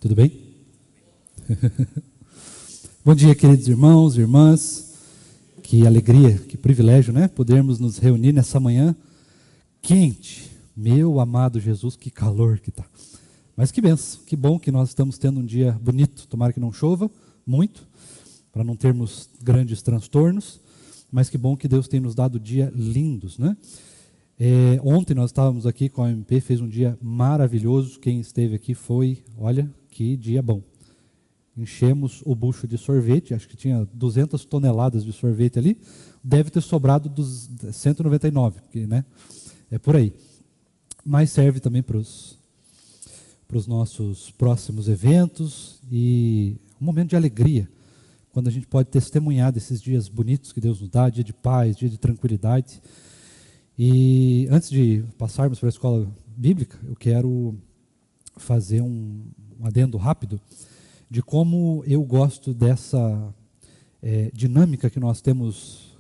Tudo bem? Bom dia, queridos irmãos e irmãs. Que alegria, que privilégio, né? Podermos nos reunir nessa manhã quente. Meu amado Jesus, que calor que tá. Mas que benção, que bom que nós estamos tendo um dia bonito. Tomara que não chova muito, para não termos grandes transtornos. Mas que bom que Deus tem nos dado dias lindos, né? Ontem nós estávamos aqui com a MP, fez um dia maravilhoso. Quem esteve aqui foi, olha, que dia bom. Enchemos o bucho de sorvete, acho que tinha 200 toneladas de sorvete ali, deve ter sobrado dos 199, porque, né, é por aí. Mas serve também para os nossos próximos eventos e um momento de alegria, quando a gente pode testemunhar desses dias bonitos que Deus nos dá, dia de paz, dia de tranquilidade. E antes de passarmos para a escola bíblica, eu quero fazer um adendo rápido de como eu gosto dessa dinâmica que nós temos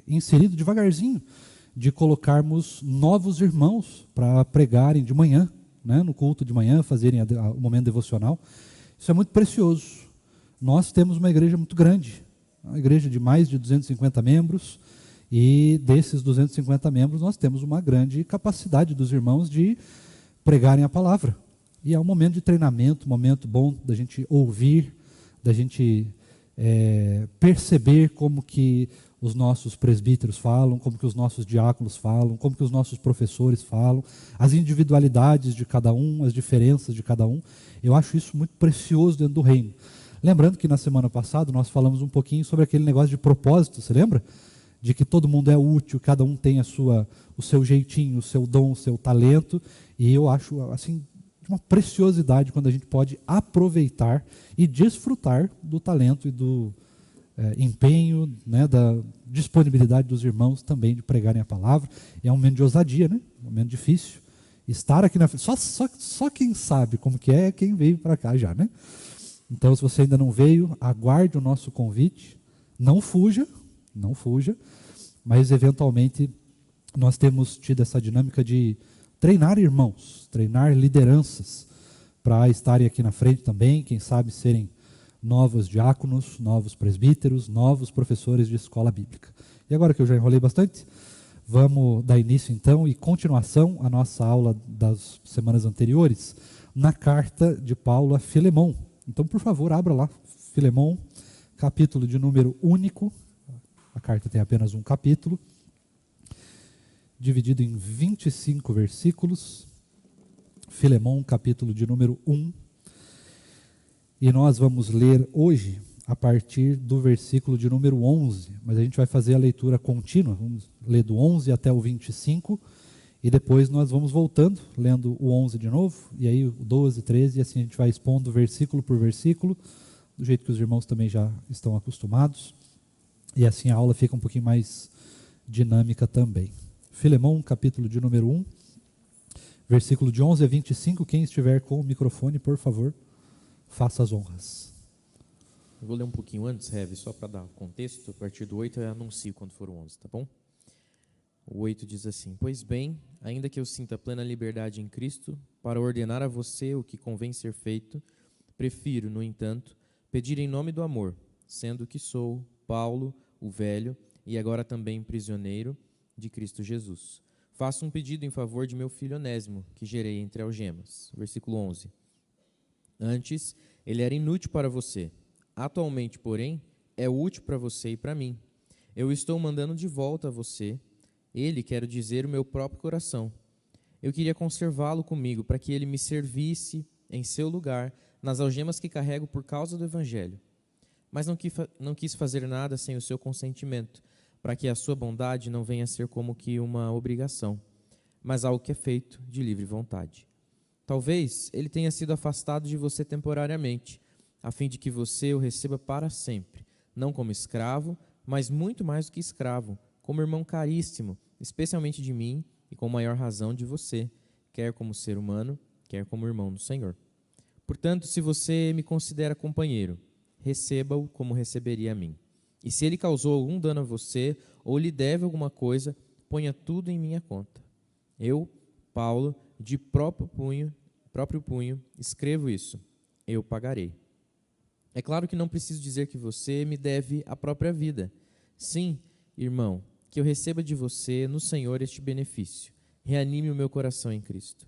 inserido devagarzinho, de colocarmos novos irmãos para pregarem de manhã, né, no culto de manhã, fazerem o momento devocional. Isso é muito precioso. Nós temos uma igreja muito grande, uma igreja de mais de 250 membros, e desses 250 membros nós temos uma grande capacidade dos irmãos de pregarem a palavra. E é um momento de treinamento, um momento bom da gente ouvir, da gente perceber como que os nossos presbíteros falam, como que os nossos diáconos falam, como que os nossos professores falam, as individualidades de cada um, as diferenças de cada um. Eu acho isso muito precioso dentro do reino. Lembrando que na semana passada nós falamos um pouquinho sobre aquele negócio de propósito, você lembra? De que todo mundo é útil, cada um tem o seu jeitinho, o seu dom, o seu talento, e eu acho assim uma preciosidade quando a gente pode aproveitar e desfrutar do talento e do empenho, né, da disponibilidade dos irmãos também de pregarem a palavra. É um momento de ousadia, né? Um momento difícil. Estar aqui na frente, só quem sabe como que é quem veio para cá já, né? Então, se você ainda não veio, aguarde o nosso convite, não fuja, mas eventualmente nós temos tido essa dinâmica de treinar irmãos, treinar lideranças para estarem aqui na frente também, quem sabe serem novos diáconos, novos presbíteros, novos professores de escola bíblica. E agora que eu já enrolei bastante, vamos dar início então e continuação à nossa aula das semanas anteriores na carta de Paulo a Filemão. Então, por favor, abra lá, Filemão, capítulo de número único. A carta tem apenas um capítulo, dividido em 25 versículos. Filemão, capítulo de número 1. E nós vamos ler hoje a partir do versículo de número 11, mas a gente vai fazer a leitura contínua, vamos ler do 11 até o 25, e depois nós vamos voltando, lendo o 11 de novo, e aí o 12, 13, e assim a gente vai expondo versículo por versículo, do jeito que os irmãos também já estão acostumados, e assim a aula fica um pouquinho mais dinâmica também. Filemão, capítulo de número 1, versículo de 11 a 25, quem estiver com o microfone, por favor, faça as honras. Eu vou ler um pouquinho antes, Rev, só para dar contexto. A partir do 8 eu anuncio quando for o 11, tá bom? O 8 diz assim: Pois bem, ainda que eu sinta plena liberdade em Cristo, para ordenar a você o que convém ser feito, prefiro, no entanto, pedir em nome do amor, sendo que sou Paulo, o velho, e agora também prisioneiro de Cristo Jesus. Faço um pedido em favor de meu filho Onésimo, que gerei entre algemas. Versículo 11. Antes, ele era inútil para você. Atualmente, porém, é útil para você e para mim. Eu estou mandando de volta a você. Ele, quero dizer, o meu próprio coração. Eu queria conservá-lo comigo para que ele me servisse em seu lugar nas algemas que carrego por causa do Evangelho. Mas não quis fazer nada sem o seu consentimento, para que a sua bondade não venha a ser como que uma obrigação, mas algo que é feito de livre vontade. Talvez ele tenha sido afastado de você temporariamente, a fim de que você o receba para sempre, não como escravo, mas muito mais do que escravo, como irmão caríssimo, especialmente de mim e com maior razão de você, quer como ser humano, quer como irmão do Senhor. Portanto, se você me considera companheiro, receba-o como receberia a mim. E se ele causou algum dano a você ou lhe deve alguma coisa, ponha tudo em minha conta. Eu, Paulo, de próprio punho, escrevo isso. eu pagarei. É claro que não preciso dizer que você me deve a própria vida. Sim, irmão, que eu receba de você no Senhor este benefício. Reanime o meu coração em Cristo.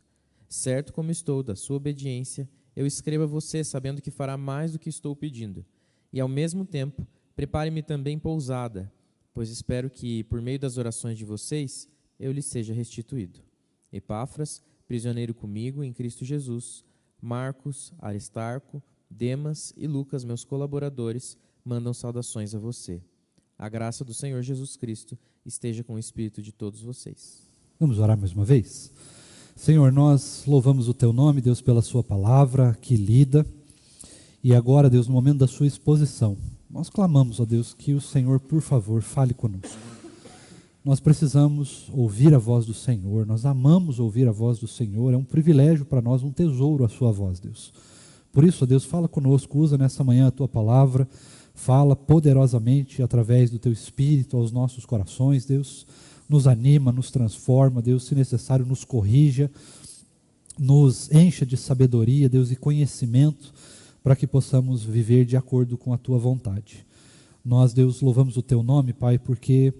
Certo como estou da sua obediência, eu escrevo a você sabendo que fará mais do que estou pedindo. E ao mesmo tempo, prepare-me também pousada, pois espero que, por meio das orações de vocês, eu lhe seja restituído. Epáfras, prisioneiro comigo em Cristo Jesus, Marcos, Aristarco, Demas e Lucas, meus colaboradores, mandam saudações a você. A graça do Senhor Jesus Cristo esteja com o espírito de todos vocês. Vamos orar mais uma vez? Senhor, nós louvamos o Teu nome, Deus, pela Sua palavra que lida. E agora, Deus, no momento da Sua exposição, nós clamamos, ó Deus, que o Senhor, por favor, fale conosco. Nós precisamos ouvir a voz do Senhor, nós amamos ouvir a voz do Senhor, é um privilégio para nós, um tesouro a Sua voz, Deus. Por isso, ó Deus, fala conosco, usa nessa manhã a Tua palavra, fala poderosamente através do Teu Espírito aos nossos corações, Deus. Nos anima, nos transforma, Deus, se necessário, nos corrija, nos encha de sabedoria, Deus, e conhecimento, para que possamos viver de acordo com a Tua vontade. Nós, Deus, louvamos o Teu nome, Pai, porque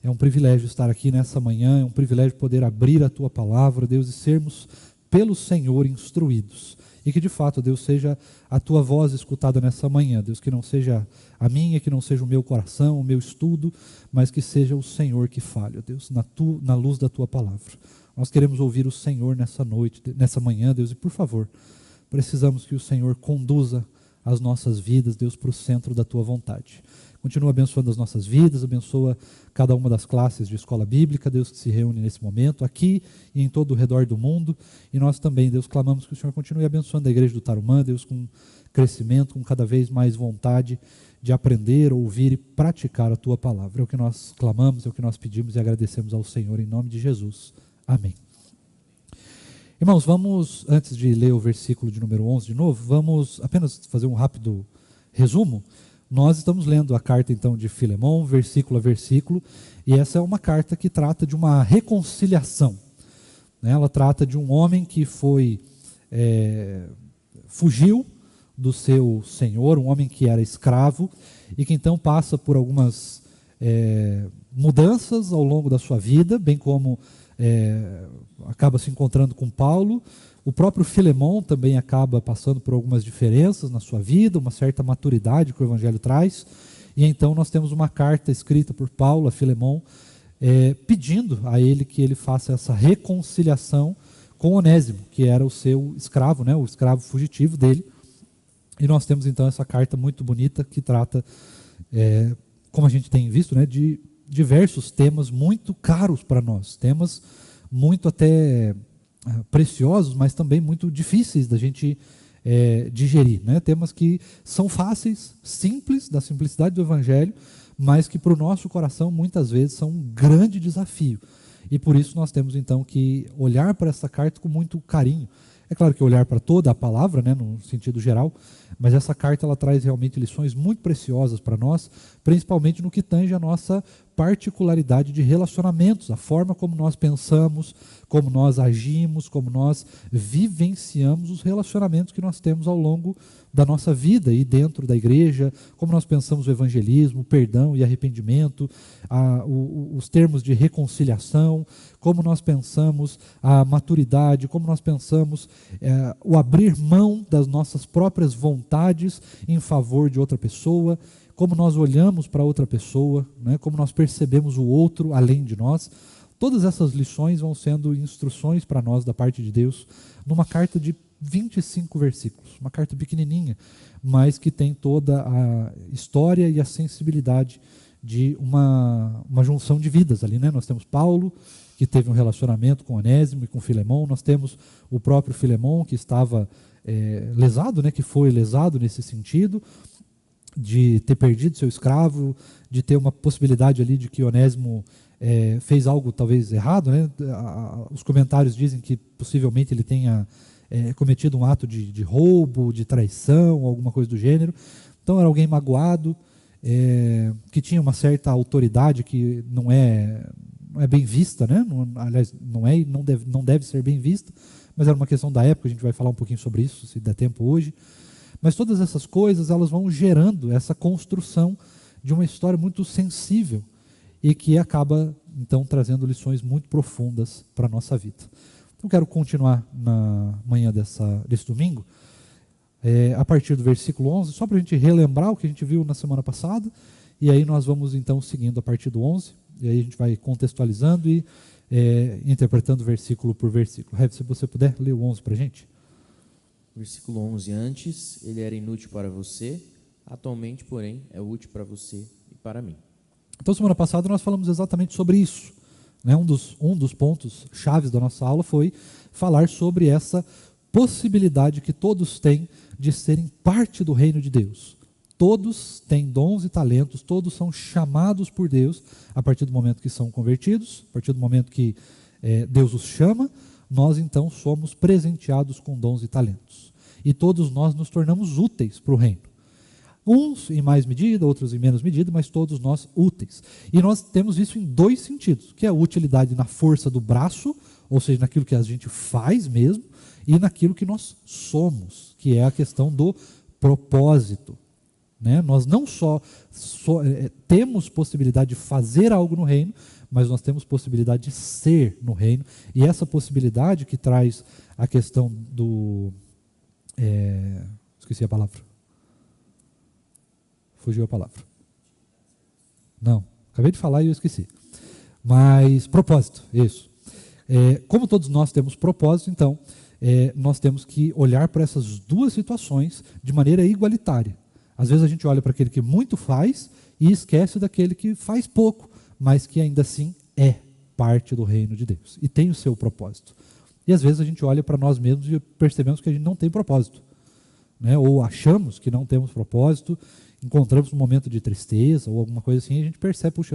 é um privilégio estar aqui nessa manhã, é um privilégio poder abrir a Tua palavra, Deus, e sermos pelo Senhor instruídos. E que de fato, Deus, seja a Tua voz escutada nessa manhã, Deus, que não seja a minha, que não seja o meu coração, o meu estudo, mas que seja o Senhor que fale, Deus, na luz da Tua palavra. Nós queremos ouvir o Senhor nessa noite, nessa manhã, Deus, e por favor, precisamos que o Senhor conduza as nossas vidas, Deus, para o centro da Tua vontade. Continua abençoando as nossas vidas, abençoa cada uma das classes de escola bíblica, Deus, que se reúne nesse momento, aqui e em todo o redor do mundo. E nós também, Deus, clamamos que o Senhor continue abençoando a igreja do Tarumã, Deus, com crescimento, com cada vez mais vontade de aprender, ouvir e praticar a Tua palavra. É o que nós clamamos, é o que nós pedimos e agradecemos ao Senhor em nome de Jesus. Amém. Irmãos, vamos, antes de ler o versículo de número 11 de novo, vamos apenas fazer um rápido resumo. Nós estamos lendo a carta, então, de Filemão, versículo a versículo, e essa é uma carta que trata de uma reconciliação. Ela trata de um homem que fugiu do seu senhor, um homem que era escravo, e que então passa por algumas mudanças ao longo da sua vida, bem como acaba se encontrando com Paulo. O próprio Filemão também acaba passando por algumas diferenças na sua vida, uma certa maturidade que o Evangelho traz. E então nós temos uma carta escrita por Paulo a Filemão, pedindo a ele que ele faça essa reconciliação com Onésimo, que era o seu escravo, o escravo fugitivo dele. E nós temos então essa carta muito bonita que trata, como a gente tem visto, de diversos temas muito caros para nós, temas muito até preciosos, mas também muito difíceis da gente digerir, temas que são fáceis, simples, da simplicidade do Evangelho, mas que para o nosso coração muitas vezes são um grande desafio. E por isso nós temos então que olhar para essa carta com muito carinho. É claro que olhar para toda a palavra, no sentido geral, mas essa carta ela traz realmente lições muito preciosas para nós, principalmente no que tange a nossa particularidade de relacionamentos, a forma como nós pensamos, como nós agimos, como nós vivenciamos os relacionamentos que nós temos ao longo da nossa vida e dentro da igreja, como nós pensamos o evangelismo, o perdão e arrependimento, os termos de reconciliação, como nós pensamos a maturidade, como nós pensamos o abrir mão das nossas próprias vontades em favor de outra pessoa, como nós olhamos para outra pessoa, como nós percebemos o outro além de nós. Todas essas lições vão sendo instruções para nós da parte de Deus, numa carta de 25 versículos, uma carta pequenininha, mas que tem toda a história e a sensibilidade de uma junção de vidas ali. Nós temos Paulo, que teve um relacionamento com Onésimo e com Filemão, nós temos o próprio Filemão, que estava lesado, que foi lesado nesse sentido, de ter perdido seu escravo, de ter uma possibilidade ali de que Onésimo fez algo talvez errado. Os comentários dizem que possivelmente ele tenha cometido um ato de roubo, de traição, alguma coisa do gênero. Então era alguém magoado, que tinha uma certa autoridade que não é bem vista, aliás, não é e não deve ser bem vista, mas era uma questão da época, a gente vai falar um pouquinho sobre isso, se der tempo hoje. Mas todas essas coisas, elas vão gerando essa construção de uma história muito sensível e que acaba, então, trazendo lições muito profundas para a nossa vida. Então, quero continuar na manhã desse domingo, a partir do versículo 11, só para a gente relembrar o que a gente viu na semana passada, e aí nós vamos, então, seguindo a partir do 11, e aí a gente vai contextualizando e interpretando versículo por versículo. Rev, se você puder ler o 11 para a gente. Versículo 11. Antes ele era inútil para você, atualmente, porém, é útil para você e para mim. Então, semana passada nós falamos exatamente sobre isso, né? Um dos pontos chaves da nossa aula foi falar sobre essa possibilidade que todos têm de serem parte do reino de Deus. Todos têm dons e talentos, todos são chamados por Deus a partir do momento que são convertidos, a partir do momento que Deus os chama, nós então somos presenteados com dons e talentos. E todos nós nos tornamos úteis para o reino. Uns em mais medida, outros em menos medida, mas todos nós úteis. E nós temos isso em dois sentidos, que é a utilidade na força do braço, ou seja, naquilo que a gente faz mesmo, e naquilo que nós somos, que é a questão do propósito. Né? Nós não só temos possibilidade de fazer algo no reino, mas nós temos possibilidade de ser no reino. E essa possibilidade que traz a questão do... esqueci a palavra. Fugiu a palavra. Não, acabei de falar e eu esqueci. Mas propósito, isso. Como todos nós temos propósito, então, nós temos que olhar para essas duas situações de maneira igualitária. Às vezes a gente olha para aquele que muito faz e esquece daquele que faz pouco, mas que ainda assim é parte do reino de Deus e tem o seu propósito. E às vezes a gente olha para nós mesmos e percebemos que a gente não tem propósito, né? Ou achamos que não temos propósito, encontramos um momento de tristeza ou alguma coisa assim, e a gente percebe, puxa,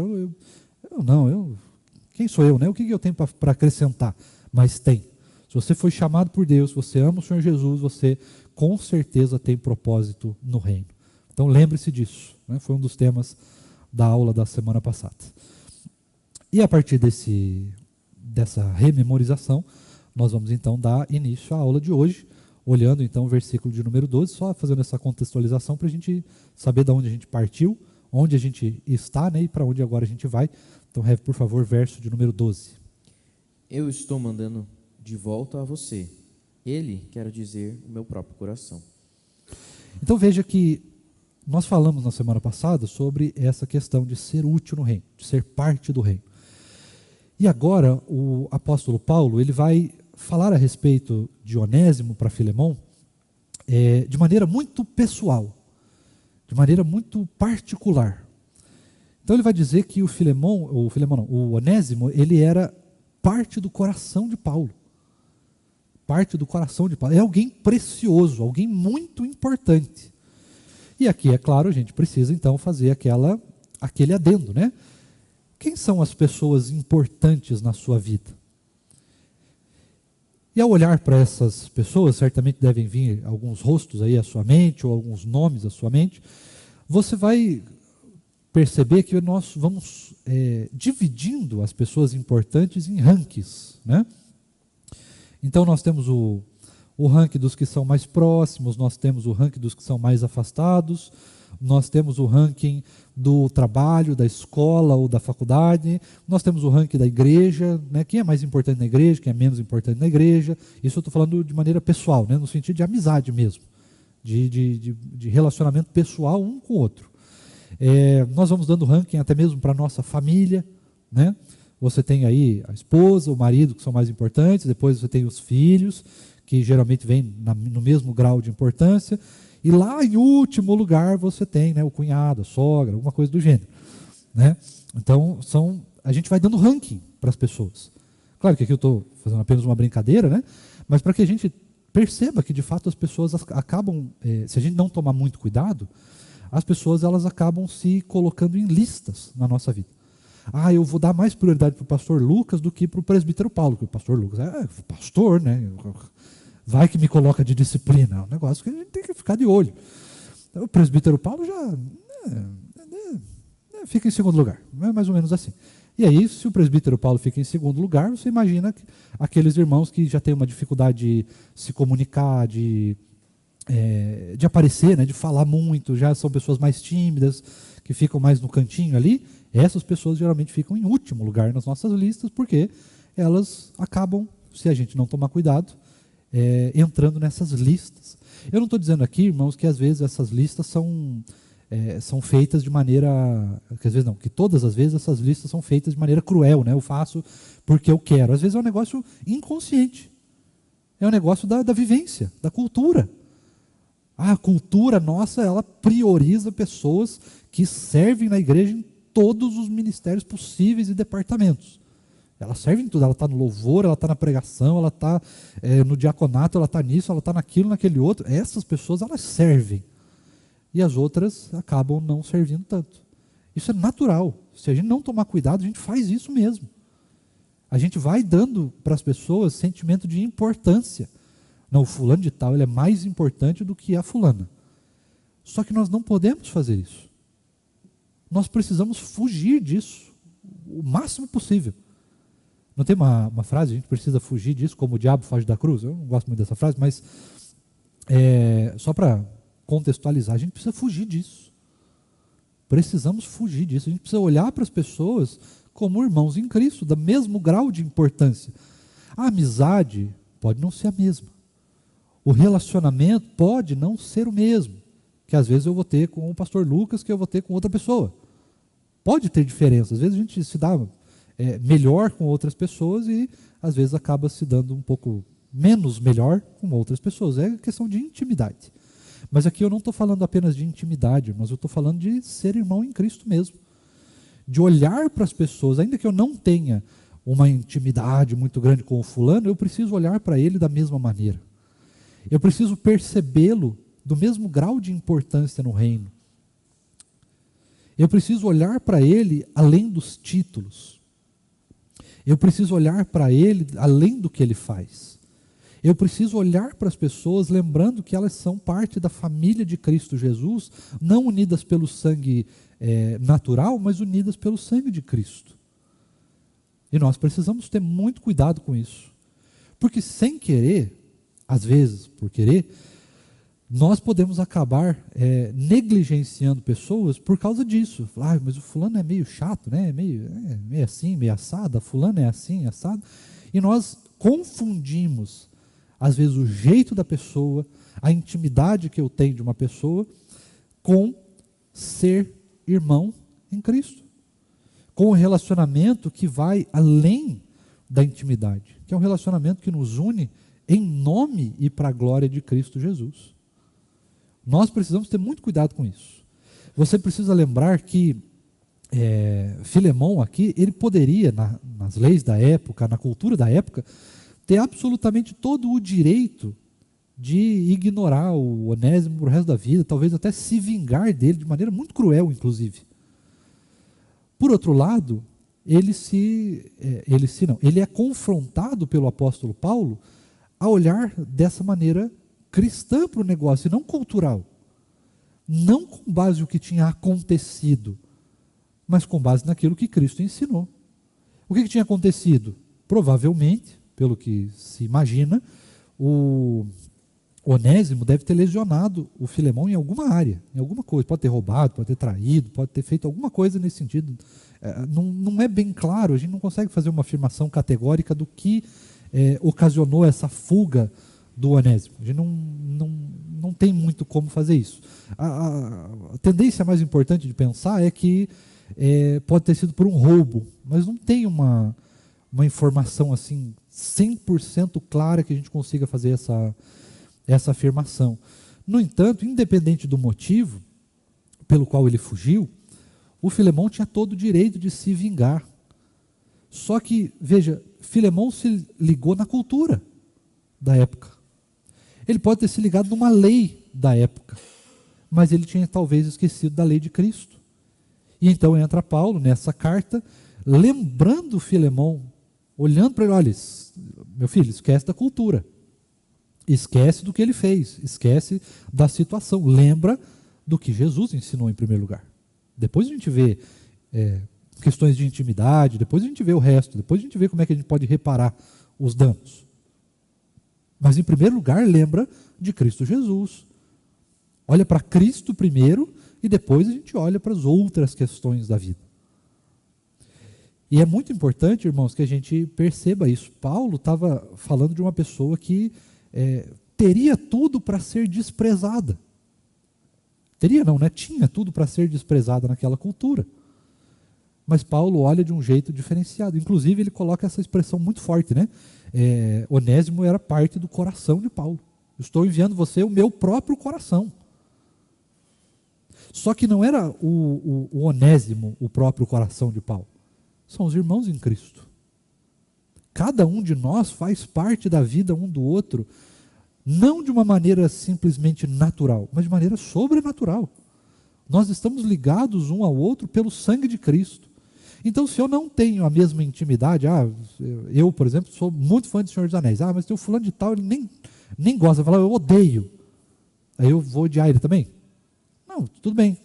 quem sou eu, né? O que eu tenho para acrescentar? Mas tem. Se você foi chamado por Deus, você ama o Senhor Jesus, você com certeza tem propósito no reino. Então lembre-se disso, né? Foi um dos temas da aula da semana passada. E a partir dessa rememorização, nós vamos então dar início à aula de hoje, olhando então o versículo de número 12, só fazendo essa contextualização para a gente saber de onde a gente partiu, onde a gente está, né, e para onde agora a gente vai. Então, Rev, por favor, verso de número 12. Eu estou mandando de volta a você. Ele, quero dizer, o meu próprio coração. Então veja que nós falamos na semana passada sobre essa questão de ser útil no reino, de ser parte do reino. E agora o apóstolo Paulo ele vai falar a respeito de Onésimo para Filemão de maneira muito pessoal, de maneira muito particular. Então ele vai dizer que o Onésimo, ele era parte do coração de Paulo. Parte do coração de Paulo. É alguém precioso, alguém muito importante. E aqui, é claro, a gente precisa então fazer aquele adendo, né? Quem são as pessoas importantes na sua vida? E ao olhar para essas pessoas, certamente devem vir alguns rostos aí à sua mente, ou alguns nomes à sua mente, você vai perceber que nós vamos dividindo as pessoas importantes em rankings, né? Então nós temos o ranking dos que são mais próximos, nós temos o ranking dos que são mais afastados, nós temos o ranking do trabalho, da escola ou da faculdade, nós temos o ranking da igreja, né? Quem é mais importante na igreja, quem é menos importante na igreja. Isso eu estou falando de maneira pessoal, né? No sentido de amizade mesmo, de relacionamento pessoal um com o outro. Nós vamos dando ranking até mesmo para a nossa família, né? Você tem aí a esposa, o marido, que são mais importantes, depois você tem os filhos, que geralmente vêm no mesmo grau de importância, e lá em último lugar você tem, né, o cunhado, a sogra, alguma coisa do gênero, né? Então a gente vai dando ranking para as pessoas. Claro que aqui eu estou fazendo apenas uma brincadeira, né? Mas para que a gente perceba que de fato as pessoas acabam, se a gente não tomar muito cuidado, as pessoas elas acabam se colocando em listas na nossa vida. Eu vou dar mais prioridade para o pastor Lucas do que para o presbítero Paulo, porque o pastor Lucas é pastor, né? Vai que me coloca de disciplina. É um negócio que a gente tem que ficar de olho. Então, o presbítero Paulo já fica em segundo lugar. É mais ou menos assim. E aí, se o presbítero Paulo fica em segundo lugar, você imagina aqueles irmãos que já têm uma dificuldade de se comunicar, de de aparecer, né, de falar muito, já são pessoas mais tímidas, que ficam mais no cantinho ali. Essas pessoas geralmente ficam em último lugar nas nossas listas, porque elas acabam, se a gente não tomar cuidado, entrando nessas listas. Eu não estou dizendo aqui, irmãos, que às vezes essas listas são feitas de maneira... Que às vezes não, que todas as vezes essas listas são feitas de maneira cruel, né? Eu faço porque eu quero. Às vezes é um negócio inconsciente. É um negócio da vivência, da cultura. A cultura nossa, ela prioriza pessoas que servem na igreja em todos os ministérios possíveis e departamentos. Ela serve em tudo, ela está no louvor, ela está na pregação, ela está no diaconato, ela está nisso, ela está naquilo, naquele outro. Essas pessoas, elas servem. E as outras acabam não servindo tanto. Isso é natural. Se a gente não tomar cuidado, a gente faz isso mesmo. A gente vai dando para as pessoas sentimento de importância. Não, o fulano de tal, ele é mais importante do que a fulana. Só que nós não podemos fazer isso. Nós precisamos fugir disso o máximo possível. Não tem uma frase, a gente precisa fugir disso, como o diabo foge da cruz? Eu não gosto muito dessa frase, mas só para contextualizar, a gente precisa fugir disso. Precisamos fugir disso. A gente precisa olhar para as pessoas como irmãos em Cristo, do mesmo grau de importância. A amizade pode não ser a mesma. O relacionamento pode não ser o mesmo, que às vezes eu vou ter com o pastor Lucas, que eu vou ter com outra pessoa. Pode ter diferença. Às vezes a gente se dá melhor com outras pessoas e às vezes acaba se dando um pouco menos melhor com outras pessoas. É questão de intimidade. Mas aqui eu não estou falando apenas de intimidade, mas eu estou falando de ser irmão em Cristo mesmo. De olhar para as pessoas, ainda que eu não tenha uma intimidade muito grande com o fulano, eu preciso olhar para ele da mesma maneira. Eu preciso percebê-lo do mesmo grau de importância no reino. Eu preciso olhar para ele além dos títulos. Eu preciso olhar para ele além do que ele faz. Eu preciso olhar para as pessoas lembrando que elas são parte da família de Cristo Jesus, não unidas pelo sangue natural, mas unidas pelo sangue de Cristo. E nós precisamos ter muito cuidado com isso. Porque sem querer, às vezes por querer, nós podemos acabar negligenciando pessoas por causa disso. Mas o fulano é meio chato, né? meio assim, meio assado, a fulana é assim, assado. E nós confundimos, às vezes, o jeito da pessoa, a intimidade que eu tenho de uma pessoa, com ser irmão em Cristo. Com um relacionamento que vai além da intimidade, que é um relacionamento que nos une em nome e para a glória de Cristo Jesus. Nós precisamos ter muito cuidado com isso. Você precisa lembrar que Filemão aqui, ele poderia, nas leis da época, na cultura da época, ter absolutamente todo o direito de ignorar o Onésimo para o resto da vida, talvez até se vingar dele de maneira muito cruel, inclusive. Por outro lado, ele é confrontado pelo apóstolo Paulo a olhar dessa maneira cristã para o negócio, e não cultural. Não com base no que tinha acontecido, mas com base naquilo que Cristo ensinou. O que tinha acontecido? Provavelmente, pelo que se imagina, o Onésimo deve ter lesionado o Filemão em alguma área, em alguma coisa. Pode ter roubado, pode ter traído, pode ter feito alguma coisa nesse sentido. Não é bem claro, a gente não consegue fazer uma afirmação categórica do que ocasionou essa fuga do Onésimo. A gente não tem muito como fazer isso. A tendência mais importante de pensar é que pode ter sido por um roubo, mas não tem uma informação assim 100% clara que a gente consiga fazer essa afirmação. No entanto, independente do motivo pelo qual ele fugiu, o Filemão tinha todo o direito de se vingar. Só que, veja, Filemão se ligou na cultura da época. Ele pode ter se ligado numa lei da época, mas ele tinha talvez esquecido da lei de Cristo. E então entra Paulo nessa carta, lembrando Filemão, olhando para ele, olha, meu filho, esquece da cultura, esquece do que ele fez, esquece da situação, lembra do que Jesus ensinou em primeiro lugar. Depois a gente vê questões de intimidade, depois a gente vê o resto, depois a gente vê como é que a gente pode reparar os danos. Mas em primeiro lugar, lembra de Cristo Jesus, Olha para Cristo primeiro e depois a gente olha para as outras questões da vida. E é muito importante, irmãos, que a gente perceba isso. Paulo estava falando de uma pessoa que teria tudo para ser desprezada. Teria não, né? Tinha tudo para ser desprezada naquela cultura. Mas Paulo olha de um jeito diferenciado. Inclusive, ele coloca essa expressão muito forte, né? Onésimo era parte do coração de Paulo. Estou enviando você o meu próprio coração. Só que não era o Onésimo o próprio coração de Paulo. São os irmãos em Cristo. Cada um de nós faz parte da vida um do outro, não de uma maneira simplesmente natural, mas de maneira sobrenatural. Nós estamos ligados um ao outro pelo sangue de Cristo. Então, se eu não tenho a mesma intimidade, eu, por exemplo, sou muito fã de Senhor dos Anéis, mas tem o fulano de tal, ele nem gosta, vai falar, eu odeio. Aí eu vou odiar ele também? Não, tudo bem.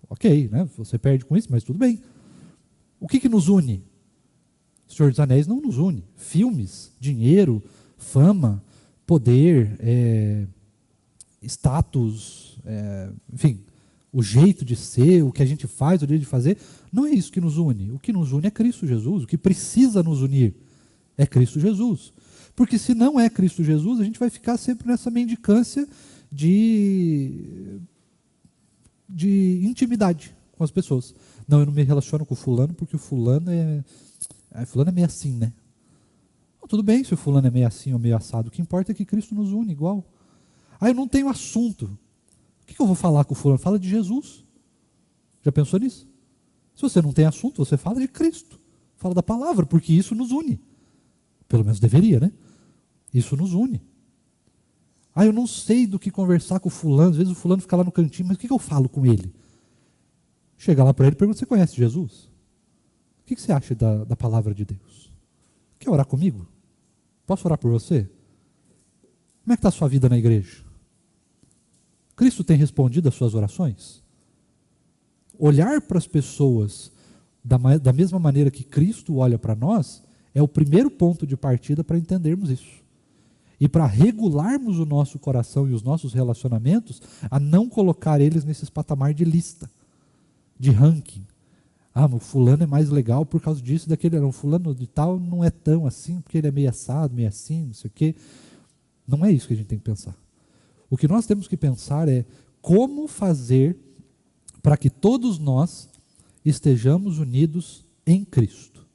Ok, né? Você perde com isso, mas tudo bem. O que nos une? Senhor dos Anéis não nos une. Filmes, dinheiro, fama, poder, status, enfim, o jeito de ser, o que a gente faz, o jeito de fazer, não é isso que nos une. O que nos une é Cristo Jesus. O que precisa nos unir é Cristo Jesus. Porque se não é Cristo Jesus, a gente vai ficar sempre nessa mendicância de intimidade com as pessoas. Não, eu não me relaciono com o fulano porque o fulano é meio assim, né? Tudo bem se o fulano é meio assim ou meio assado. O que importa é que Cristo nos une igual. Eu não tenho assunto. O que eu vou falar com o fulano? Fala de Jesus. Já pensou nisso? Se você não tem assunto, você fala de Cristo. Fala da palavra, porque isso nos une. Pelo menos deveria, né? Isso nos une. Eu não sei do que conversar com o fulano. Às vezes o fulano fica lá no cantinho, mas o que eu falo com ele? Chega lá para ele e pergunta, você conhece Jesus? O que você acha da palavra de Deus? Quer orar comigo? Posso orar por você? Como é que está a sua vida na igreja? Cristo tem respondido às suas orações? Olhar para as pessoas da mesma maneira que Cristo olha para nós é o primeiro ponto de partida para entendermos isso. E para regularmos o nosso coração e os nossos relacionamentos, a não colocar eles nesses patamar de lista, de ranking. O fulano é mais legal por causa disso, daquele não. O fulano de tal não é tão assim, porque ele é meio assado, meio assim, não sei o quê. Não é isso que a gente tem que pensar. O que nós temos que pensar é como fazer para que todos nós estejamos unidos em Cristo.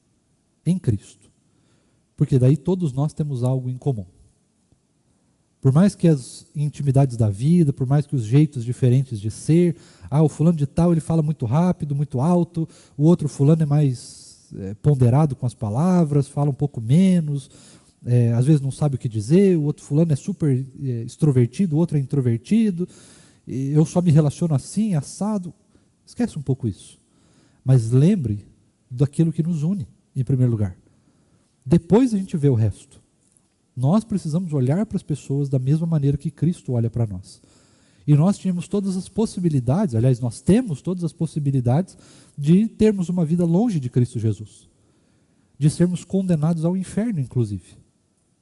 Em Cristo. Porque daí todos nós temos algo em comum. Por mais que as intimidades da vida, por mais que os jeitos diferentes de ser, o fulano de tal ele fala muito rápido, muito alto, o outro fulano é mais ponderado com as palavras, fala um pouco menos, às vezes não sabe o que dizer, o outro fulano é super extrovertido, o outro é introvertido, eu só me relaciono assim, assado. Esquece um pouco isso. Mas lembre daquilo que nos une, em primeiro lugar. Depois a gente vê o resto. Nós precisamos olhar para as pessoas da mesma maneira que Cristo olha para nós. E nós tínhamos todas as possibilidades, aliás, nós temos todas as possibilidades de termos uma vida longe de Cristo Jesus. De sermos condenados ao inferno, inclusive.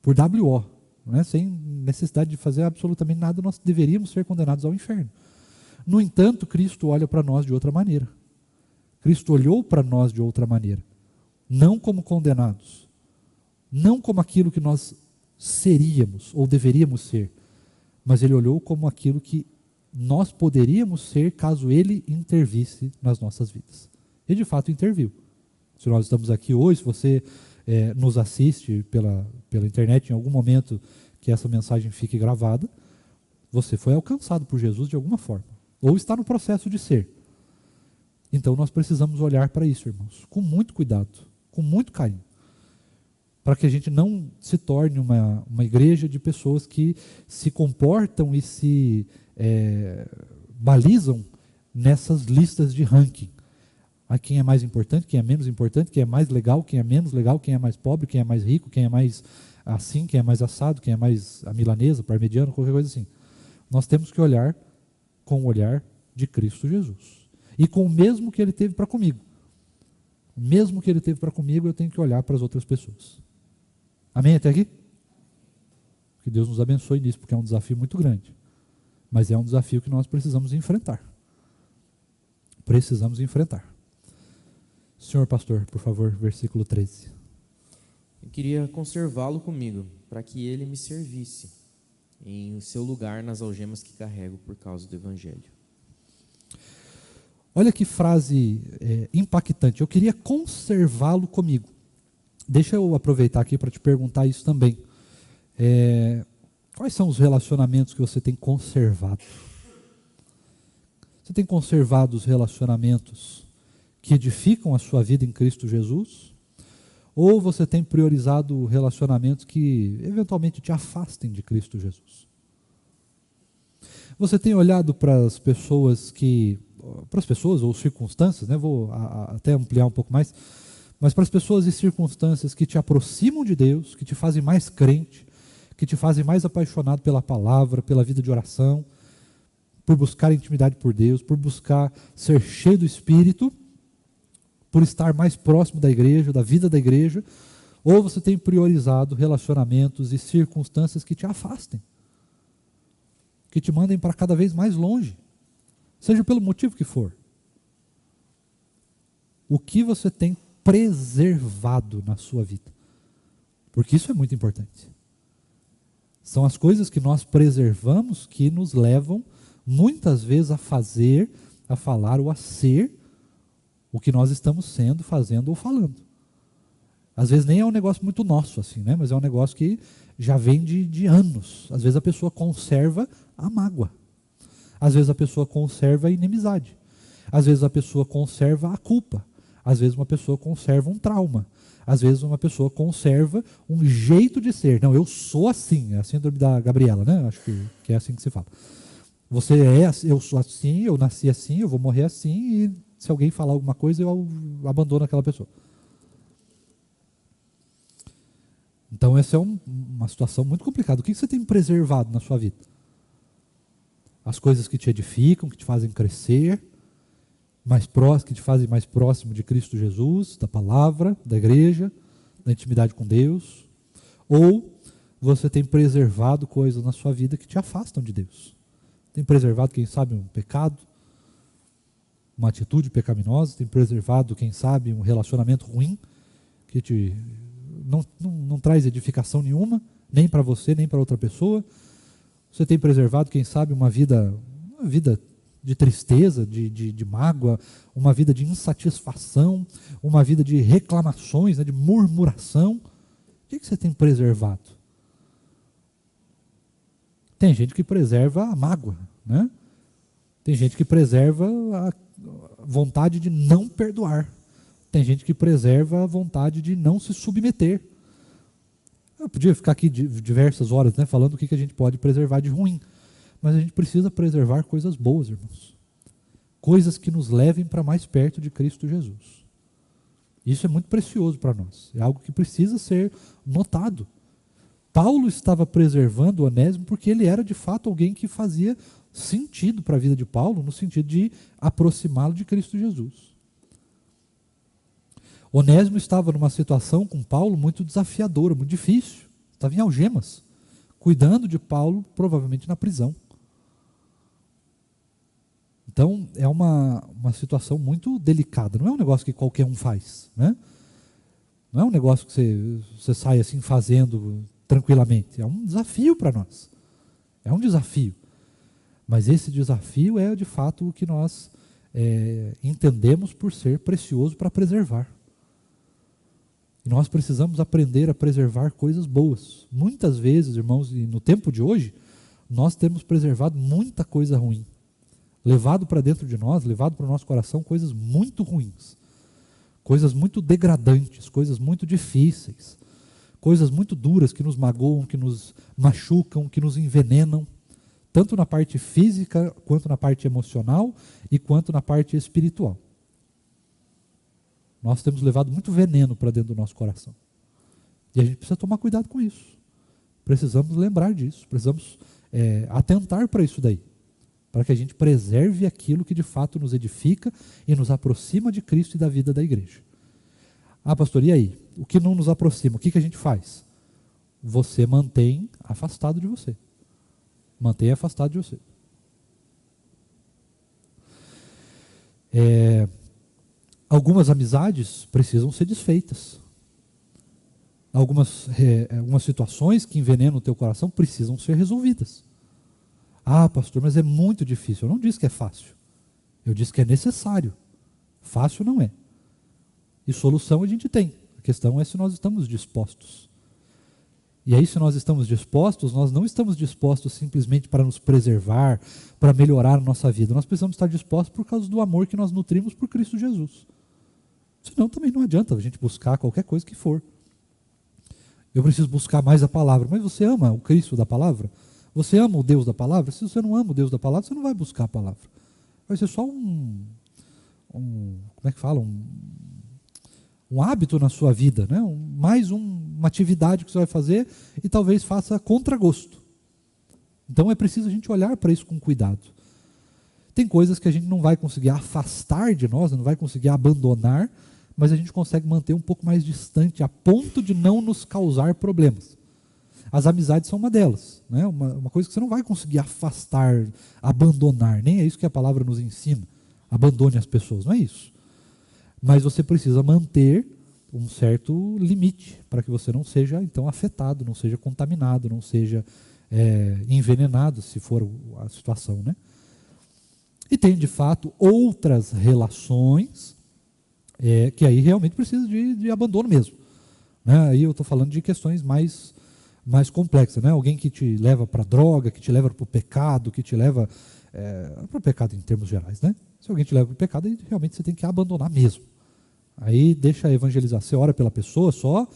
Por WO. Né? Sem necessidade de fazer absolutamente nada, nós deveríamos ser condenados ao inferno. No entanto, Cristo olha para nós de outra maneira. Cristo olhou para nós de outra maneira. Não como condenados. Não como aquilo que nós seríamos ou deveríamos ser, mas ele olhou como aquilo que nós poderíamos ser caso ele intervisse nas nossas vidas. E de fato interviu. Se nós estamos aqui hoje, se você nos assiste pela internet em algum momento que essa mensagem fique gravada, você foi alcançado por Jesus de alguma forma, ou está no processo de ser. Então nós precisamos olhar para isso, irmãos, com muito cuidado, com muito carinho, para que a gente não se torne uma igreja de pessoas que se comportam e se balizam nessas listas de ranking. Quem é mais importante, quem é menos importante, quem é mais legal, quem é menos legal, quem é mais pobre, quem é mais rico, quem é mais assim, quem é mais assado, quem é mais a milanesa, parmegiano, qualquer coisa assim. Nós temos que olhar com o olhar de Cristo Jesus. E com o mesmo que ele teve para comigo. O mesmo que ele teve para comigo, eu tenho que olhar para as outras pessoas. Amém até aqui? Que Deus nos abençoe nisso, porque é um desafio muito grande. Mas é um desafio que nós precisamos enfrentar. Precisamos enfrentar. Senhor pastor, por favor, versículo 13. Eu queria conservá-lo comigo, para que ele me servisse em seu lugar nas algemas que carrego por causa do Evangelho. Olha que frase impactante. Eu queria conservá-lo comigo. Deixa eu aproveitar aqui para te perguntar isso também. Quais são os relacionamentos que você tem conservado? Você tem conservado os relacionamentos que edificam a sua vida em Cristo Jesus? Ou você tem priorizado relacionamentos que eventualmente te afastem de Cristo Jesus? Você tem olhado para as pessoas ou circunstâncias, né? Vou até ampliar um pouco mais, mas para as pessoas e circunstâncias que te aproximam de Deus, que te fazem mais crente, que te fazem mais apaixonado pela palavra, pela vida de oração, por buscar intimidade por Deus, por buscar ser cheio do Espírito, por estar mais próximo da igreja, da vida da igreja, ou você tem priorizado relacionamentos e circunstâncias que te afastem, que te mandem para cada vez mais longe, seja pelo motivo que for. O que você tem preservado na sua vida? Porque isso é muito importante. São as coisas que nós preservamos que nos levam muitas vezes a fazer, a falar ou a ser o que nós estamos sendo, fazendo ou falando. Às vezes nem é um negócio muito nosso, assim, né? Mas é um negócio que já vem de anos. Às vezes a pessoa conserva a mágoa. Às vezes a pessoa conserva a inimizade. Às vezes a pessoa conserva a culpa. Às vezes uma pessoa conserva um trauma. Às vezes uma pessoa conserva um jeito de ser. Não, eu sou assim. É a síndrome da Gabriela, né? Acho que é assim que se fala. Eu sou assim, eu nasci assim, eu vou morrer assim, e se alguém falar alguma coisa, eu abandono aquela pessoa. Então essa é uma situação muito complicada. O que você tem preservado na sua vida? As coisas que te edificam, que te fazem crescer, que te fazem mais próximo de Cristo Jesus, da palavra, da igreja, da intimidade com Deus? Ou você tem preservado coisas na sua vida que te afastam de Deus? Tem preservado, quem sabe, um pecado, uma atitude pecaminosa? Tem preservado, quem sabe, um relacionamento ruim que não traz edificação nenhuma, nem para você, nem para outra pessoa? Você tem preservado, quem sabe, uma vida de tristeza, de mágoa, uma vida de insatisfação, uma vida de reclamações, né, de murmuração? O que você tem preservado? Tem gente que preserva a mágoa, né? Tem gente que preserva a vontade de não perdoar. Tem gente que preserva a vontade de não se submeter. Eu podia ficar aqui diversas horas, né, falando o que a gente pode preservar de ruim. Mas a gente precisa preservar coisas boas, irmãos. Coisas que nos levem para mais perto de Cristo Jesus. Isso é muito precioso para nós. É algo que precisa ser notado. Paulo estava preservando Onésimo porque ele era de fato alguém que fazia sentido para a vida de Paulo, no sentido de aproximá-lo de Cristo Jesus. Onésimo estava numa situação com Paulo muito desafiadora, muito difícil. Estava em algemas, cuidando de Paulo, provavelmente na prisão. Então, é uma situação muito delicada. Não é um negócio que qualquer um faz, né? Não é um negócio que você sai assim fazendo tranquilamente. É um desafio para nós. É um desafio. Mas esse desafio é, de fato, o que nós entendemos por ser precioso para preservar. E nós precisamos aprender a preservar coisas boas. Muitas vezes, irmãos, e no tempo de hoje, nós temos preservado muita coisa ruim. Levado para dentro de nós, levado para o nosso coração coisas muito ruins. Coisas muito degradantes, coisas muito difíceis. Coisas muito duras que nos magoam, que nos machucam, que nos envenenam. Tanto na parte física, quanto na parte emocional e quanto na parte espiritual. Nós temos levado muito veneno para dentro do nosso coração. E a gente precisa tomar cuidado com isso. Precisamos lembrar disso. Precisamos atentar para isso daí. Para que a gente preserve aquilo que de fato nos edifica e nos aproxima de Cristo e da vida da igreja. Ah, pastor, e aí? O que não nos aproxima? O que a gente faz? Você mantém afastado de você. Mantenha afastado de você. Algumas amizades precisam ser desfeitas. Algumas situações que envenenam o teu coração precisam ser resolvidas. Ah, pastor, mas é muito difícil. Eu não disse que é fácil. Eu disse que é necessário. Fácil não é. E solução a gente tem. A questão é se nós estamos dispostos. E aí, se nós estamos dispostos, nós não estamos dispostos simplesmente para nos preservar, para melhorar a nossa vida. Nós precisamos estar dispostos por causa do amor que nós nutrimos por Cristo Jesus. Senão também não adianta a gente buscar qualquer coisa que for. Eu preciso buscar mais a palavra. Mas você ama o Cristo da palavra? Você ama o Deus da palavra? Se você não ama o Deus da palavra, você não vai buscar a palavra. Vai ser só como é que fala? Um hábito na sua vida, né? Uma atividade que você vai fazer e talvez faça contragosto. Então é preciso a gente olhar para isso com cuidado. Tem coisas que a gente não vai conseguir afastar de nós, não vai conseguir abandonar, mas a gente consegue manter um pouco mais distante, a ponto de não nos causar problemas. As amizades são uma delas, né? Uma coisa que você não vai conseguir afastar, abandonar, nem é isso que a palavra nos ensina. Abandone as pessoas, não é isso. Mas você precisa manter um certo limite para que você não seja, então, afetado, não seja contaminado, não seja envenenado, se for a situação, né? E tem, de fato, outras relações que aí realmente precisa de abandono mesmo, né? Aí eu estou falando de questões mais complexas, né? Alguém que te leva para a droga, que te leva para o pecado, que te leva para o pecado em termos gerais, né? Se alguém te leva para o pecado, aí realmente você tem que abandonar mesmo. Aí deixa evangelizar, você ora pela pessoa só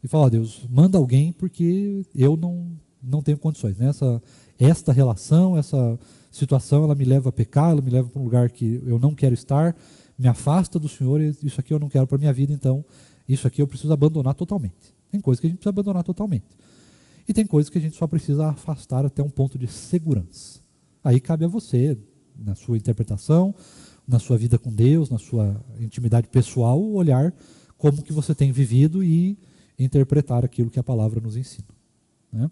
e fala, ó, Deus, manda alguém porque eu não tenho condições, né? Esta relação, essa situação, ela me leva a pecar, ela me leva para um lugar que eu não quero estar, me afasta do Senhor, e isso aqui eu não quero para a minha vida, então isso aqui eu preciso abandonar totalmente. Tem coisas que a gente precisa abandonar totalmente. E tem coisas que a gente só precisa afastar até um ponto de segurança. Aí cabe a você, na sua interpretação, na sua vida com Deus, na sua intimidade pessoal, olhar como que você tem vivido e interpretar aquilo que a palavra nos ensina, né?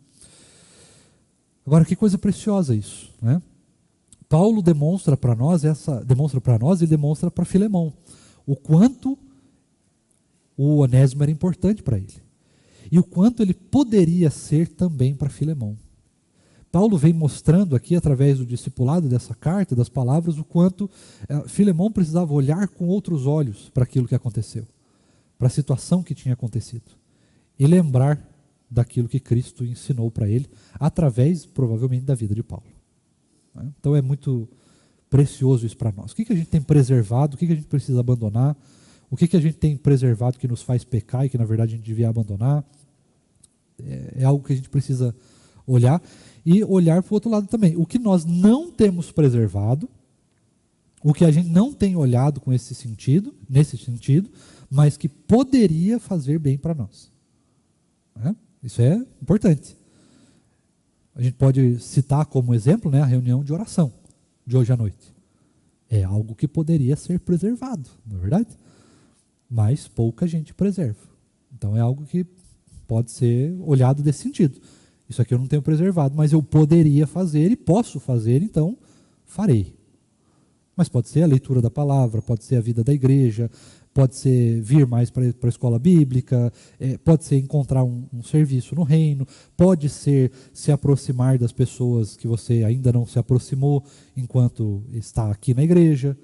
Agora, que coisa preciosa isso, né? Paulo demonstra para nós e demonstra para Filemão o quanto o Onésimo era importante para ele e o quanto ele poderia ser também para Filemão. Paulo vem mostrando aqui, através do discipulado dessa carta, das palavras, o quanto Filemão precisava olhar com outros olhos para aquilo que aconteceu, para a situação que tinha acontecido, e lembrar daquilo que Cristo ensinou para ele, através, provavelmente, da vida de Paulo. Então é muito precioso isso para nós. O que a gente tem preservado, o que a gente precisa abandonar, o que a gente tem preservado que nos faz pecar e que, na verdade, a gente devia abandonar, é algo que a gente precisa olhar. E olhar para o outro lado também. O que nós não temos preservado, o que a gente não tem olhado com nesse sentido, mas que poderia fazer bem para nós. Isso é importante. A gente pode citar como exemplo, né, a reunião de oração de hoje à noite. É algo que poderia ser preservado, não é verdade? Mas pouca gente preserva. Então é algo que pode ser olhado desse sentido. Isso aqui eu não tenho preservado, mas eu poderia fazer e posso fazer, então farei. Mas pode ser a leitura da palavra, pode ser a vida da igreja, pode ser vir mais para a escola bíblica, pode ser encontrar um serviço no reino, pode ser se aproximar das pessoas que você ainda não se aproximou enquanto está aqui na igreja,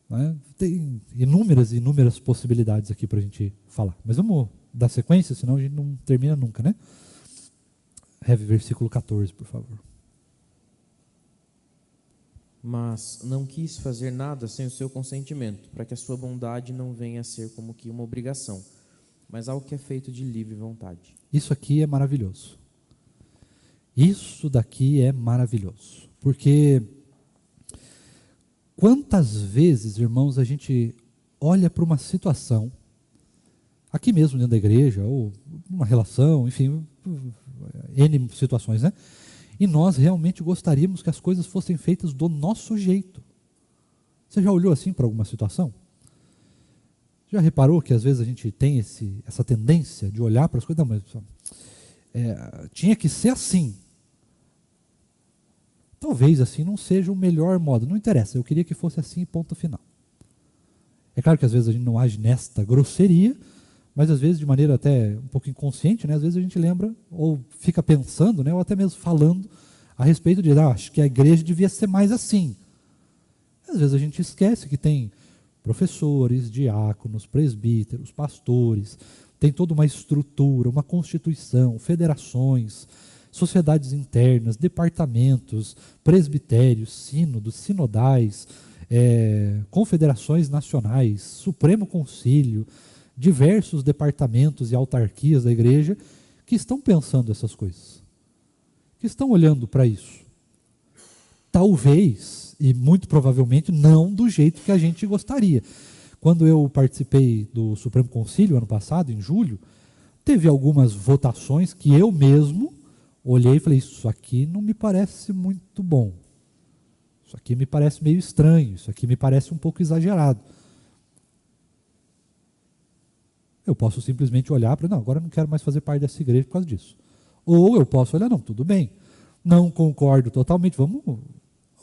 né? Tem inúmeras possibilidades aqui para a gente falar. Mas vamos dar sequência, senão a gente não termina nunca, né? Versículo 14, por favor. Mas não quis fazer nada sem o seu consentimento, para que a sua bondade não venha a ser como que uma obrigação, mas algo que é feito de livre vontade. Isso aqui é maravilhoso. Isso daqui é maravilhoso. Porque quantas vezes, irmãos, a gente olha para uma situação, aqui mesmo dentro da igreja, ou uma relação, enfim, N situações, né? E nós realmente gostaríamos que as coisas fossem feitas do nosso jeito. Você já olhou assim para alguma situação? Já reparou que às vezes a gente tem essa tendência de olhar para as coisas? Não, mas tinha que ser assim. Talvez assim não seja o melhor modo, não interessa, eu queria que fosse assim, ponto final. É claro que às vezes a gente não age nesta grosseria, mas às vezes de maneira até um pouco inconsciente, né? Às vezes a gente lembra ou fica pensando, né? Ou até mesmo falando a respeito de, acho que a igreja devia ser mais assim. Às vezes a gente esquece que tem professores, diáconos, presbíteros, pastores, tem toda uma estrutura, uma constituição, federações, sociedades internas, departamentos, presbitérios, sínodos, sinodais, confederações nacionais, Supremo Concílio, diversos departamentos e autarquias da igreja que estão pensando essas coisas, que estão olhando para isso. Talvez, e muito provavelmente, não do jeito que a gente gostaria. Quando eu participei do Supremo Concílio, ano passado, em julho, teve algumas votações que eu mesmo olhei e falei, isso aqui não me parece muito bom. Isso aqui me parece meio estranho, isso aqui me parece um pouco exagerado. Eu posso simplesmente olhar para, não, agora eu não quero mais fazer parte dessa igreja por causa disso. Ou eu posso olhar, não, tudo bem, não concordo totalmente, vamos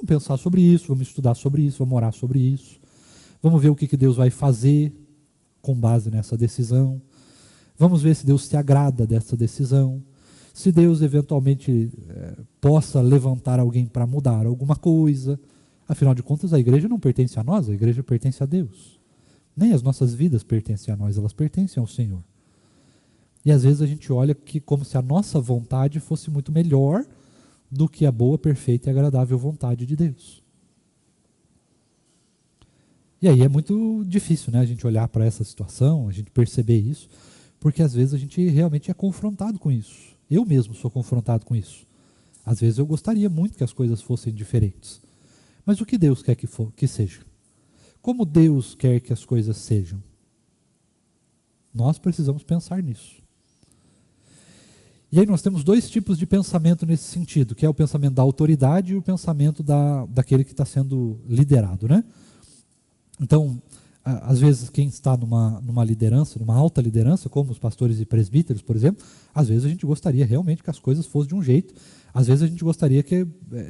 pensar sobre isso, vamos estudar sobre isso, vamos orar sobre isso, vamos ver o que Deus vai fazer com base nessa decisão, vamos ver se Deus se agrada dessa decisão, se Deus eventualmente possa levantar alguém para mudar alguma coisa. Afinal de contas, a igreja não pertence a nós, a igreja pertence a Deus. Nem as nossas vidas pertencem a nós, elas pertencem ao Senhor. E às vezes a gente olha que como se a nossa vontade fosse muito melhor do que a boa, perfeita e agradável vontade de Deus. E aí é muito difícil, né, a gente olhar para essa situação, a gente perceber isso, porque às vezes a gente realmente é confrontado com isso. Eu mesmo sou confrontado com isso. Às vezes eu gostaria muito que as coisas fossem diferentes. Mas o que Deus quer que seja? Como Deus quer que as coisas sejam? Nós precisamos pensar nisso. E aí nós temos dois tipos de pensamento nesse sentido, que é o pensamento da autoridade e o pensamento daquele que está sendo liderado, né? Então, às vezes quem está numa liderança, numa alta liderança, como os pastores e presbíteros, por exemplo, às vezes a gente gostaria realmente que as coisas fossem de um jeito, às vezes a gente gostaria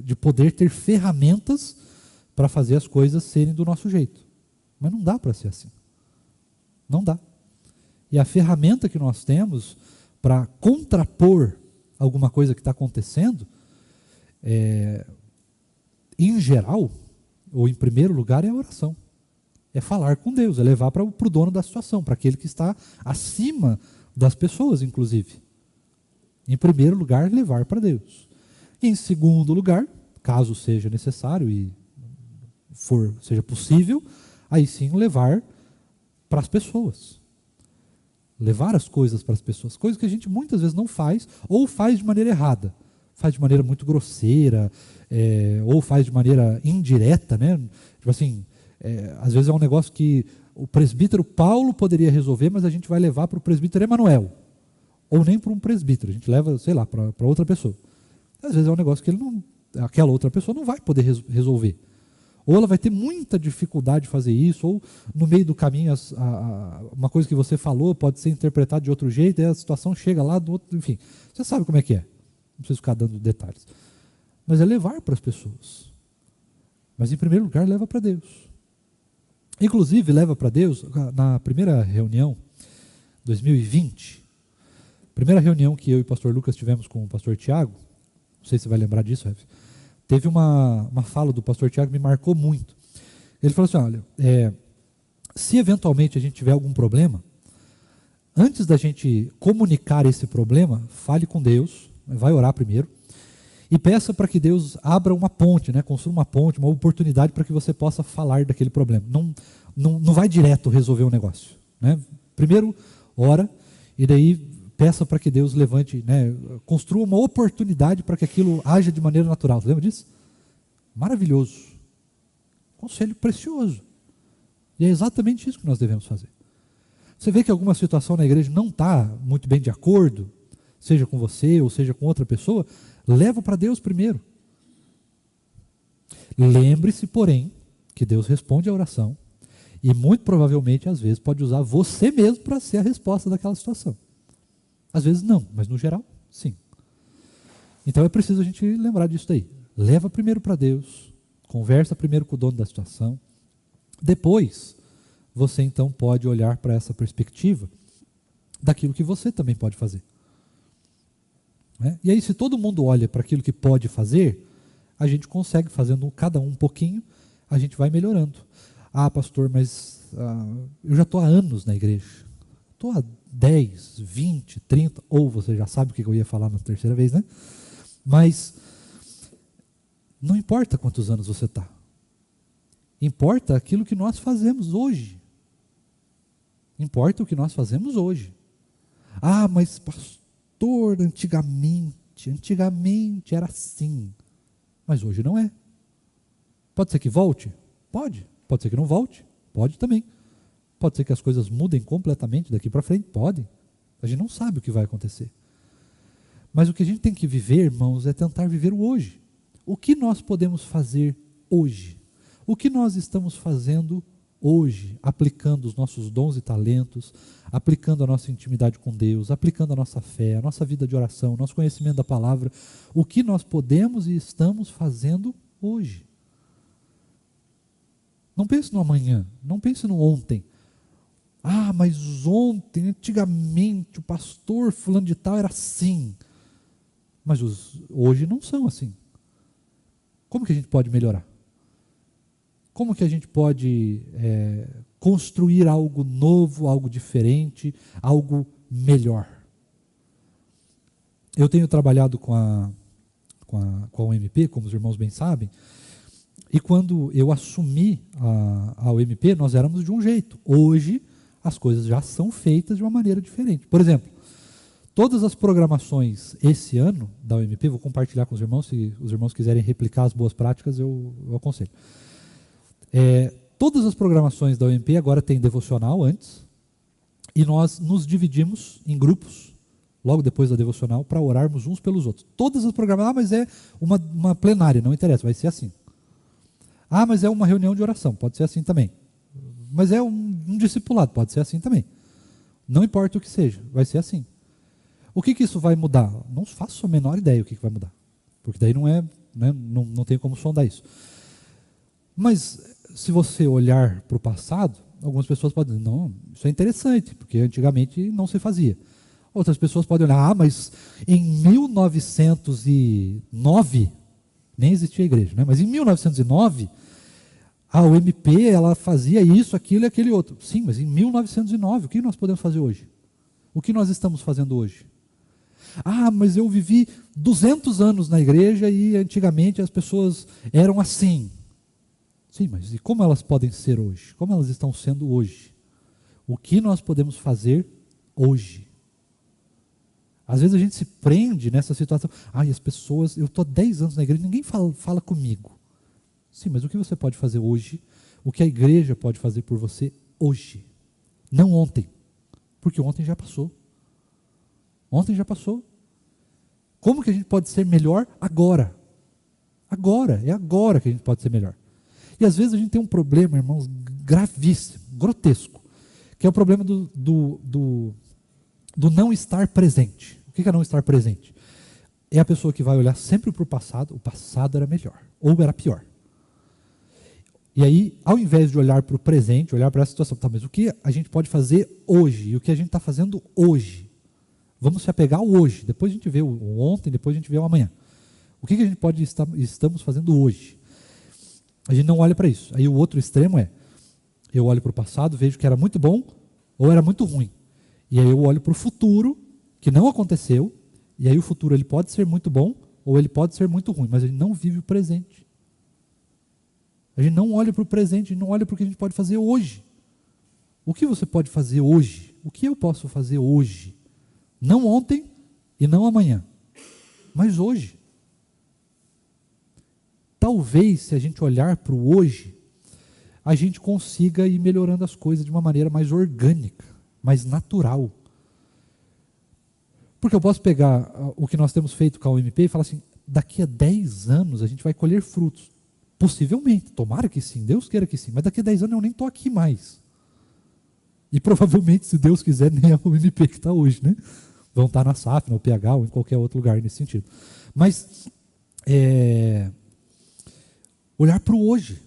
de poder ter ferramentas para fazer as coisas serem do nosso jeito. Mas não dá para ser assim. Não dá. E a ferramenta que nós temos para contrapor alguma coisa que está acontecendo, em geral, ou em primeiro lugar, é a oração. É falar com Deus, é levar para o dono da situação, para aquele que está acima das pessoas, inclusive. Em primeiro lugar, levar para Deus. Em segundo lugar, caso seja necessário e seja possível, aí sim levar para as pessoas. Levar as coisas para as pessoas. Coisas que a gente muitas vezes não faz, ou faz de maneira errada. Faz de maneira muito grosseira, ou faz de maneira indireta, né? Tipo assim, às vezes é um negócio que o presbítero Paulo poderia resolver, mas a gente vai levar para o presbítero Emanuel. Ou nem para um presbítero, a gente leva, sei lá, para outra pessoa. Às vezes é um negócio que aquela outra pessoa não vai poder resolver. Ou ela vai ter muita dificuldade de fazer isso, ou no meio do caminho uma coisa que você falou pode ser interpretada de outro jeito, e a situação chega lá do outro, enfim. Você sabe como é que é. Não preciso ficar dando detalhes. Mas é levar para as pessoas. Mas em primeiro lugar, leva para Deus. Inclusive, leva para Deus, na primeira reunião, 2020, primeira reunião que eu e o pastor Lucas tivemos com o pastor Tiago, não sei se você vai lembrar disso, Rev, teve uma fala do pastor Tiago que me marcou muito. Ele falou assim, olha, se eventualmente a gente tiver algum problema, antes da gente comunicar esse problema, fale com Deus, vai orar primeiro, e peça para que Deus abra uma ponte, né, construa uma ponte, uma oportunidade para que você possa falar daquele problema. Não vai direto resolver o negócio. Né? Primeiro, ora, e daí peça para que Deus levante, né, construa uma oportunidade para que aquilo haja de maneira natural. Você lembra disso? Maravilhoso. Conselho precioso. E é exatamente isso que nós devemos fazer. Você vê que alguma situação na igreja não está muito bem de acordo, seja com você ou seja com outra pessoa, leva para Deus primeiro. Lembre-se, porém, que Deus responde à oração e muito provavelmente, às vezes, pode usar você mesmo para ser a resposta daquela situação. Às vezes não, mas no geral, sim. Então é preciso a gente lembrar disso daí. Leva primeiro para Deus, conversa primeiro com o dono da situação, depois você então pode olhar para essa perspectiva daquilo que você também pode fazer. Né? E aí, se todo mundo olha para aquilo que pode fazer, a gente consegue, fazendo cada um pouquinho, a gente vai melhorando. Ah, pastor, mas eu já estou há anos na igreja. Estou há 10, 20, 30, ou você já sabe o que eu ia falar na terceira vez, né? Mas não importa quantos anos você está. Importa aquilo que nós fazemos hoje. Importa o que nós fazemos hoje. Ah, mas pastor, antigamente era assim. Mas hoje não é. Pode ser que volte? Pode. Pode ser que não volte? Pode também. Pode ser que as coisas mudem completamente daqui para frente? Pode. A gente não sabe o que vai acontecer. Mas o que a gente tem que viver, irmãos, é tentar viver o hoje. O que nós podemos fazer hoje? O que nós estamos fazendo hoje, aplicando os nossos dons e talentos, aplicando a nossa intimidade com Deus, aplicando a nossa fé, a nossa vida de oração, nosso conhecimento da palavra, o que nós podemos e estamos fazendo hoje. Não pense no amanhã, não pense no ontem. Ah, mas ontem, antigamente, o pastor fulano de tal era assim. Mas hoje não são assim. Como que a gente pode melhorar? Como que a gente pode construir algo novo, algo diferente, algo melhor? Eu tenho trabalhado com a UMP, como os irmãos bem sabem, e quando eu assumi a UMP, nós éramos de um jeito. Hoje, as coisas já são feitas de uma maneira diferente. Por exemplo, todas as programações esse ano da UMP, vou compartilhar com os irmãos, se os irmãos quiserem replicar as boas práticas, eu aconselho. Todas as programações da UMP agora tem devocional antes, e nós nos dividimos em grupos, logo depois da devocional, para orarmos uns pelos outros. Todas as programações, mas é uma plenária, não interessa, vai ser assim. Ah, mas é uma reunião de oração, pode ser assim também. Mas é um discipulado, pode ser assim também. Não importa o que seja, vai ser assim. O que isso vai mudar? Não faço a menor ideia o que vai mudar, porque daí não tem como sondar isso. Mas se você olhar para o passado, algumas pessoas podem dizer, não, isso é interessante, porque antigamente não se fazia. Outras pessoas podem olhar, mas em 1909, nem existia a igreja, né? Mas em 1909, a UMP ela fazia isso, aquilo e aquele outro. Sim, mas em 1909, o que nós podemos fazer hoje? O que nós estamos fazendo hoje? Ah, mas eu vivi 200 anos na igreja e antigamente as pessoas eram assim. Sim, mas e como elas podem ser hoje? Como elas estão sendo hoje? O que nós podemos fazer hoje? Às vezes a gente se prende nessa situação. Ai, as pessoas, eu estou há 10 anos na igreja, ninguém fala comigo. Sim, mas o que você pode fazer hoje? O que a igreja pode fazer por você hoje? Não ontem, porque ontem já passou. Ontem já passou. Como que a gente pode ser melhor agora? Agora, é agora que a gente pode ser melhor. E às vezes a gente tem um problema, irmãos, gravíssimo, grotesco, que é o problema do não estar presente. O que é não estar presente? É a pessoa que vai olhar sempre para o passado era melhor, ou era pior. E aí, ao invés de olhar para o presente, olhar para essa situação, tá, mas o que a gente pode fazer hoje? E o que a gente está fazendo hoje? Vamos se apegar ao hoje, depois a gente vê o ontem, depois a gente vê o amanhã. O que a gente estamos fazendo hoje? A gente não olha para isso. Aí o outro extremo eu olho para o passado, vejo que era muito bom ou era muito ruim. E aí eu olho para o futuro, que não aconteceu, e aí o futuro ele pode ser muito bom ou ele pode ser muito ruim, mas a gente não vive o presente. A gente não olha para o presente, a gente não olha para o que a gente pode fazer hoje. O que você pode fazer hoje? O que eu posso fazer hoje? Não ontem e não amanhã, mas hoje. Talvez, se a gente olhar para o hoje, a gente consiga ir melhorando as coisas de uma maneira mais orgânica, mais natural. Porque eu posso pegar o que nós temos feito com a UMP e falar assim, daqui a 10 anos a gente vai colher frutos. Possivelmente, tomara que sim, Deus queira que sim, mas daqui a 10 anos eu nem estou aqui mais. E provavelmente, se Deus quiser, nem a UMP que está hoje, né? Vão estar na SAF, no PH ou em qualquer outro lugar nesse sentido. Mas, olhar para o hoje.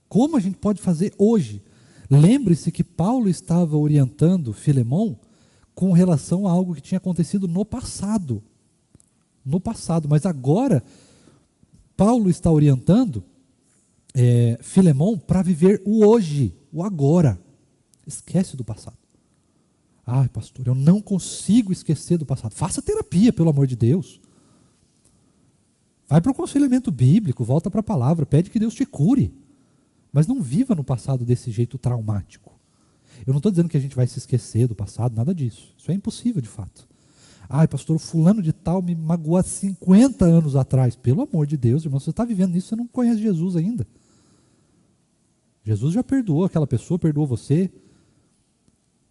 Como a gente pode fazer hoje? Lembre-se que Paulo estava orientando Filemão com relação a algo que tinha acontecido no passado. No passado, mas agora Paulo está orientando Filemão para viver o hoje, o agora. Esquece do passado. Ai, pastor, eu não consigo esquecer do passado. Faça terapia, pelo amor de Deus. Vai para o aconselhamento bíblico, volta para a palavra, pede que Deus te cure. Mas não viva no passado desse jeito traumático. Eu não estou dizendo que a gente vai se esquecer do passado, nada disso. Isso é impossível, de fato. Ai, pastor, o fulano de tal me magoou há 50 anos atrás. Pelo amor de Deus, irmão, você está vivendo isso, você não conhece Jesus ainda. Jesus já perdoou aquela pessoa, perdoou você.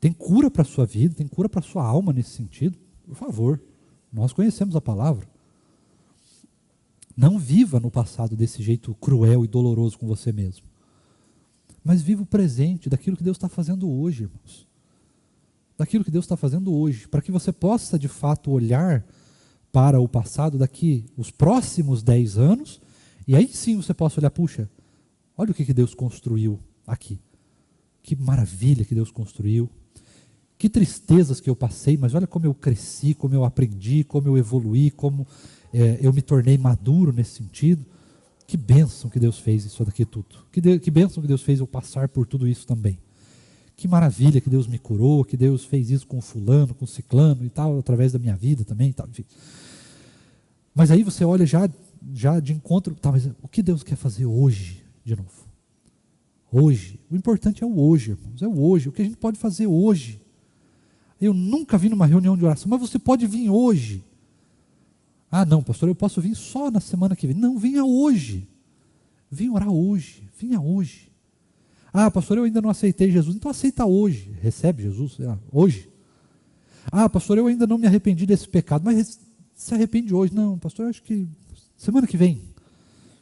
Tem cura para a sua vida, tem cura para a sua alma nesse sentido. Por favor, nós conhecemos a palavra. Não viva no passado desse jeito cruel e doloroso com você mesmo. Mas viva o presente daquilo que Deus está fazendo hoje, irmãos. Daquilo que Deus está fazendo hoje, para que você possa de fato olhar para o passado daqui, os próximos 10 anos, e aí sim você possa olhar, puxa, olha o que Deus construiu aqui. Que maravilha que Deus construiu. Que tristezas que eu passei, mas olha como eu cresci, como eu aprendi, como eu evoluí, como eu me tornei maduro nesse sentido. Que bênção que Deus fez isso daqui tudo. Que bênção que Deus fez eu passar por tudo isso também. Que maravilha que Deus me curou, que Deus fez isso com fulano, com ciclano e tal, através da minha vida também. Tal, enfim. Mas aí você olha já de encontro, tá, mas o que Deus quer fazer hoje de novo? Hoje. O importante é o hoje, irmãos. É o hoje. O que a gente pode fazer hoje. Eu nunca vim numa reunião de oração, mas você pode vir hoje. Ah, não, pastor, eu posso vir só na semana que vem. Não, venha hoje. Venha orar hoje. Venha hoje. Ah, pastor, eu ainda não aceitei Jesus. Então aceita hoje. Recebe Jesus hoje. Ah, pastor, eu ainda não me arrependi desse pecado. Mas se arrepende hoje. Não, pastor, eu acho que semana que vem.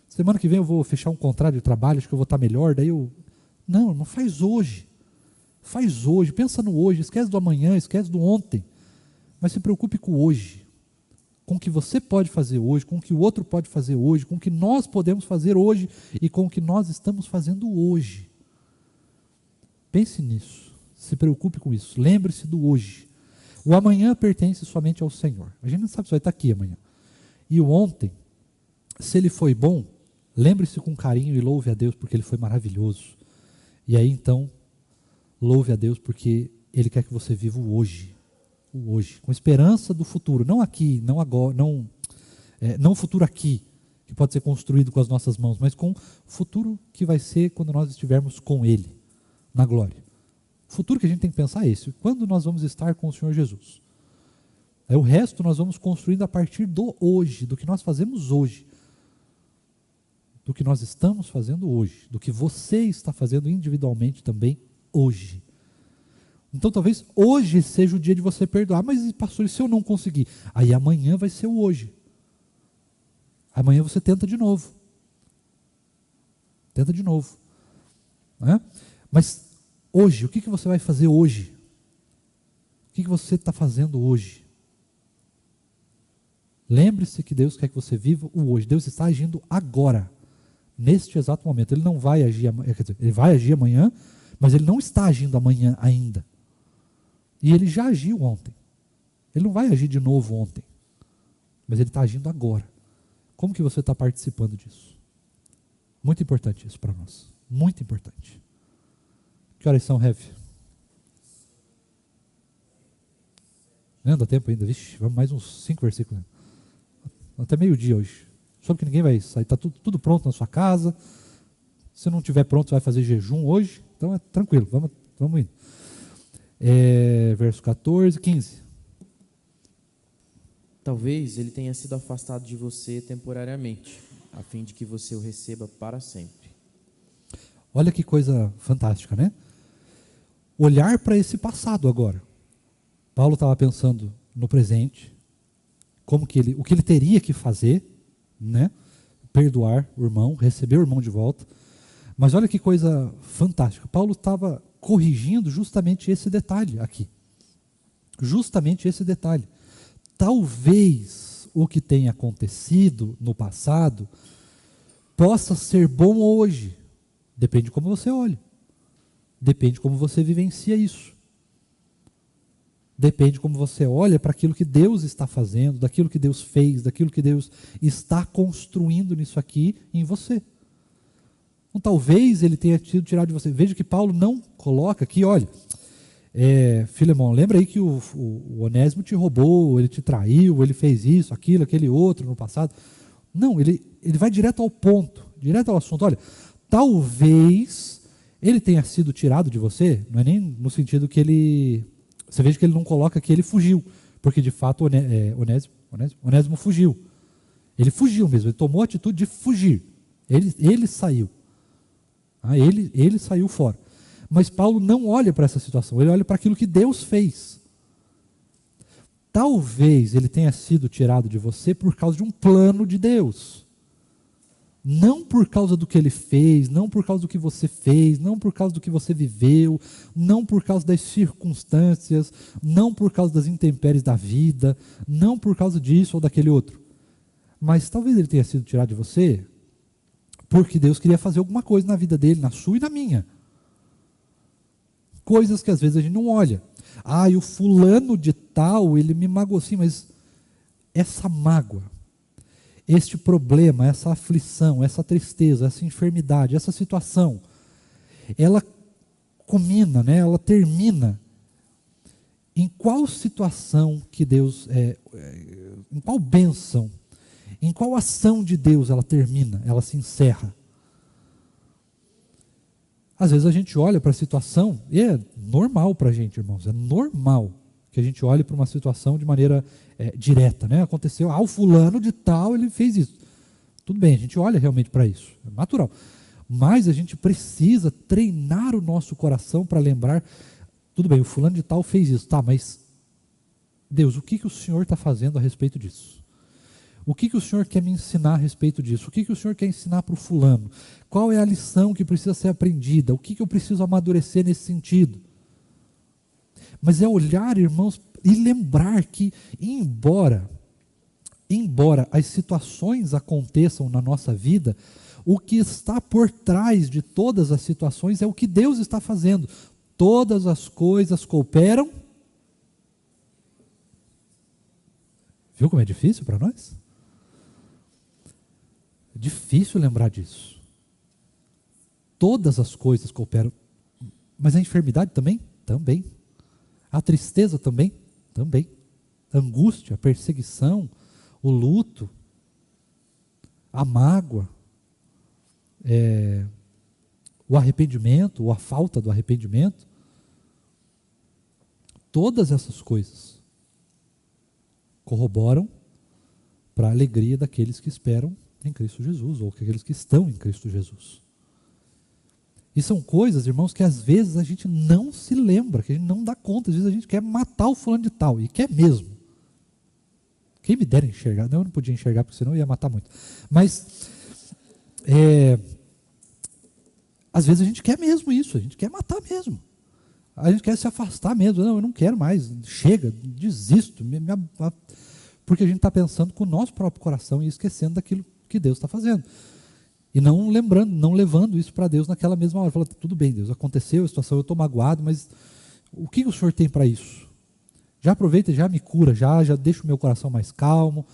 Semana que vem eu vou fechar um contrato de trabalho, acho que eu vou estar melhor. Daí eu... Não, irmão, faz hoje. Faz hoje. Pensa no hoje. Esquece do amanhã, esquece do ontem. Mas se preocupe com o hoje. Com o que você pode fazer hoje, com o que o outro pode fazer hoje, com o que nós podemos fazer hoje e com o que nós estamos fazendo hoje. Pense nisso. Se preocupe com isso. Lembre-se do hoje. O amanhã pertence somente ao Senhor. A gente não sabe se vai estar aqui amanhã. E o ontem, se ele foi bom, lembre-se com carinho e louve a Deus porque ele foi maravilhoso. E aí então, louve a Deus porque ele quer que você viva o hoje. O hoje, com esperança do futuro, não aqui, não agora, não o futuro aqui, que pode ser construído com as nossas mãos, mas com o futuro que vai ser quando nós estivermos com Ele, na glória. O futuro que a gente tem que pensar é esse, quando nós vamos estar com o Senhor Jesus. O resto nós vamos construindo a partir do hoje, do que nós fazemos hoje, do que nós estamos fazendo hoje, do que você está fazendo individualmente também hoje. Então talvez hoje seja o dia de você perdoar. Mas pastor, e se eu não conseguir? Aí amanhã vai ser o hoje. Amanhã você tenta de novo. Tenta de novo. Né? Mas hoje, o que você vai fazer hoje? O que você está fazendo hoje? Lembre-se que Deus quer que você viva o hoje. Deus está agindo agora, neste exato momento. Ele não vai agir amanhã, quer dizer, ele vai agir amanhã, mas ele não está agindo amanhã ainda. E ele já agiu ontem. Ele não vai agir de novo ontem. Mas ele está agindo agora. Como que você está participando disso? Muito importante isso para nós. Muito importante. Que horas são, Rev? Não dá tempo ainda. Vixe, vamos mais uns 5 versículos. Até meio-dia hoje. Soube que ninguém vai sair. Está tudo pronto na sua casa. Se não estiver pronto, você vai fazer jejum hoje. Então é tranquilo. Vamos indo. Verso 14, 15. Talvez ele tenha sido afastado de você temporariamente, a fim de que você o receba para sempre. Olha que coisa fantástica, né? Olhar para esse passado agora. Paulo estava pensando no presente, o que ele teria que fazer, né? Perdoar o irmão, receber o irmão de volta. Mas olha que coisa fantástica. Paulo estava corrigindo justamente esse detalhe aqui. Justamente esse detalhe. Talvez o que tenha acontecido no passado possa ser bom hoje. Depende de como você olha. Depende como você vivencia isso. Depende como você olha para aquilo que Deus está fazendo, daquilo que Deus fez, daquilo que Deus está construindo nisso aqui em você. Então, talvez ele tenha sido tirado de você. Veja que Paulo não coloca aqui, olha, Filemão, lembra aí que o Onésimo te roubou, ele te traiu, ele fez isso, aquilo, aquele outro no passado. Não, ele vai direto ao ponto, direto ao assunto. Olha, talvez ele tenha sido tirado de você, não é nem no sentido que ele... Você veja que ele não coloca que ele fugiu, porque de fato Onésimo fugiu. Ele fugiu mesmo, ele tomou a atitude de fugir. Ele saiu. Ele saiu fora. Mas Paulo não olha para essa situação, ele olha para aquilo que Deus fez. Talvez ele tenha sido tirado de você por causa de um plano de Deus. Não por causa do que ele fez, não por causa do que você fez, não por causa do que você viveu, não por causa das circunstâncias, não por causa das intempéries da vida, não por causa disso ou daquele outro. Mas talvez ele tenha sido tirado de você porque Deus queria fazer alguma coisa na vida dele, na sua e na minha. Coisas que às vezes a gente não olha. E o fulano de tal, ele me magoou assim, mas essa mágoa, este problema, essa aflição, essa tristeza, essa enfermidade, essa situação, ela culmina, né? Ela termina em qual situação que Deus, em qual bênção, em qual ação de Deus ela termina, ela se encerra. Às vezes a gente olha para a situação, e é normal para a gente, irmãos, é normal que a gente olhe para uma situação de maneira direta, né? Aconteceu, o fulano de tal, ele fez isso. Tudo bem, a gente olha realmente para isso, é natural. Mas a gente precisa treinar o nosso coração para lembrar, tudo bem, o fulano de tal fez isso, tá, mas Deus, o que o Senhor está fazendo a respeito disso? O que o Senhor quer me ensinar a respeito disso? O que o Senhor quer ensinar para o fulano? Qual é a lição que precisa ser aprendida? O que eu preciso amadurecer nesse sentido? Mas é olhar, irmãos, e lembrar que, embora as situações aconteçam na nossa vida, o que está por trás de todas as situações é o que Deus está fazendo. Todas as coisas cooperam. Viu como é difícil para nós? É difícil lembrar disso. Todas as coisas cooperam. Mas a enfermidade também? Também. A tristeza também? Também. A angústia, a perseguição, o luto, a mágoa, o arrependimento, ou a falta do arrependimento. Todas essas coisas corroboram para a alegria daqueles que esperam em Cristo Jesus, ou aqueles que estão em Cristo Jesus. E são coisas, irmãos, que às vezes a gente não se lembra, que a gente não dá conta. Às vezes a gente quer matar o fulano de tal, e quer mesmo. Quem me dera enxergar, não, eu não podia enxergar, porque senão eu ia matar muito. Mas, às vezes a gente quer mesmo isso, a gente quer matar mesmo. A gente quer se afastar mesmo. Não, eu não quero mais, chega, desisto. Porque a gente está pensando com o nosso próprio coração e esquecendo daquilo que Deus está fazendo. E não lembrando, não levando isso para Deus naquela mesma hora. Falando, tudo bem, Deus, aconteceu a situação, eu estou magoado, mas o que o Senhor tem para isso? Já aproveita, já me cura, já deixa o meu coração mais calmo,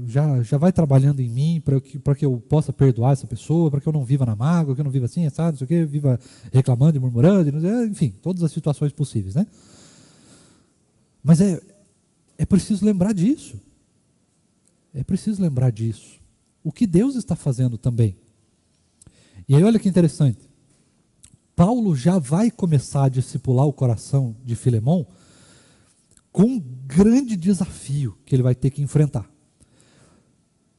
já vai trabalhando em mim para que eu possa perdoar essa pessoa, para que eu não viva na mágoa, que eu não viva assim, sabe, não sei o quê, viva reclamando e murmurando, enfim, todas as situações possíveis, né? Mas é preciso lembrar disso. É preciso lembrar disso. O que Deus está fazendo também. E aí olha que interessante. Paulo já vai começar a discipular o coração de Filemão com um grande desafio que ele vai ter que enfrentar.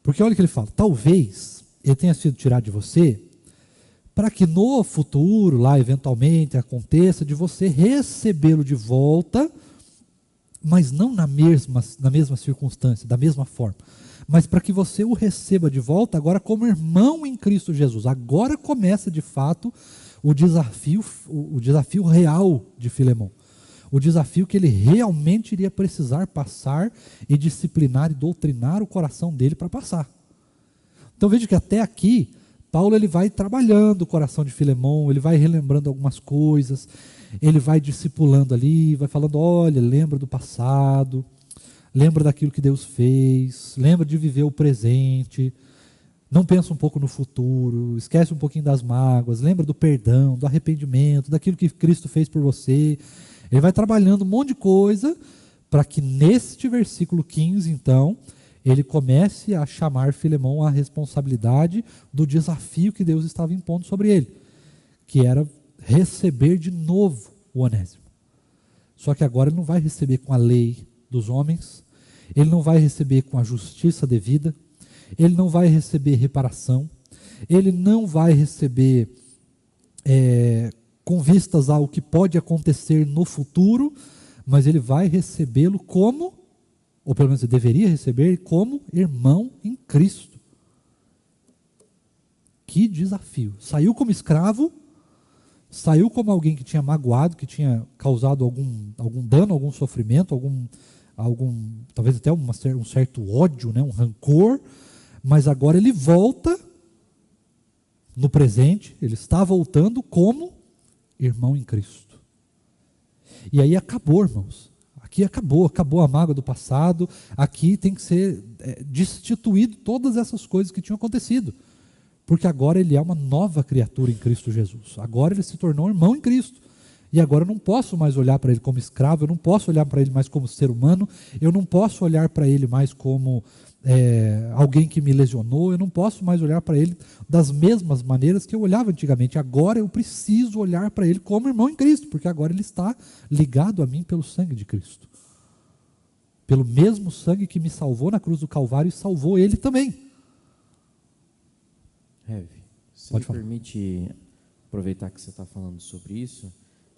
Porque olha o que ele fala. Talvez ele tenha sido tirado de você para que no futuro, lá eventualmente aconteça, de você recebê-lo de volta, mas não na mesma circunstância, da mesma forma. Mas para que você o receba de volta agora como irmão em Cristo Jesus. Agora começa de fato o desafio real de Filemão. O desafio que ele realmente iria precisar passar e disciplinar e doutrinar o coração dele para passar. Então veja que até aqui Paulo ele vai trabalhando o coração de Filemon, ele vai relembrando algumas coisas, ele vai discipulando ali, vai falando, olha, lembra do passado, lembra daquilo que Deus fez, lembra de viver o presente, não pensa um pouco no futuro, esquece um pouquinho das mágoas, lembra do perdão, do arrependimento, daquilo que Cristo fez por você. Ele vai trabalhando um monte de coisa para que neste versículo 15, então, ele comece a chamar Filemon à responsabilidade do desafio que Deus estava impondo sobre ele, que era receber de novo o Onésimo. Só que agora ele não vai receber com a lei dos homens, ele não vai receber com a justiça devida, ele não vai receber reparação, ele não vai receber com vistas ao que pode acontecer no futuro, mas ele vai recebê-lo como, ou pelo menos ele deveria receber, como irmão em Cristo. Que desafio. Saiu como escravo, saiu como alguém que tinha magoado, que tinha causado algum dano, algum sofrimento, talvez até um certo ódio, né, um rancor, mas agora ele volta no presente, ele está voltando como irmão em Cristo. E aí acabou, irmãos. Aqui acabou a mágoa do passado, aqui tem que ser destituído todas essas coisas que tinham acontecido, porque agora ele é uma nova criatura em Cristo Jesus, agora ele se tornou irmão em Cristo, e agora eu não posso mais olhar para ele como escravo, eu não posso olhar para ele mais como ser humano, eu não posso olhar para ele mais como alguém que me lesionou, eu não posso mais olhar para ele das mesmas maneiras que eu olhava antigamente. Agora eu preciso olhar para ele como irmão em Cristo, porque agora ele está ligado a mim pelo sangue de Cristo. Pelo mesmo sangue que me salvou na cruz do Calvário e salvou ele também. Heavy, se Pode me falar. permite aproveitar que você está falando sobre isso,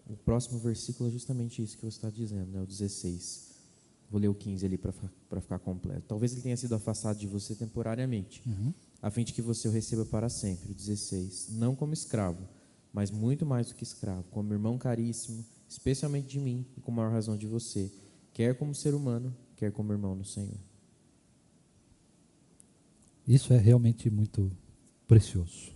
o próximo versículo é justamente isso que você está dizendo, né? O 16. Vou ler o 15 ali para ficar completo. Talvez ele tenha sido afastado de você temporariamente, a fim de que você o receba para sempre. O 16. Não como escravo, mas muito mais do que escravo, como irmão caríssimo, especialmente de mim e com maior razão de você, quer como ser humano, quer como irmão no Senhor. Isso é realmente muito precioso.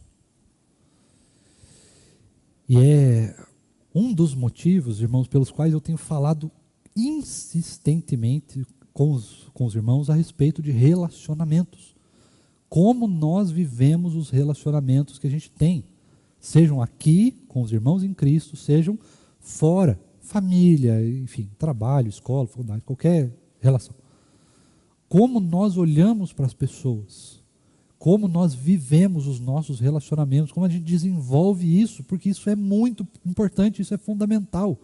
E é um dos motivos, irmãos, pelos quais eu tenho falado insistentemente com os irmãos a respeito de relacionamentos. Como nós vivemos os relacionamentos que a gente tem, sejam aqui com os irmãos em Cristo, sejam fora, família, enfim, trabalho, escola, faculdade, qualquer relação. Como nós olhamos para as pessoas, como nós vivemos os nossos relacionamentos, como a gente desenvolve isso, porque isso é muito importante, isso é fundamental.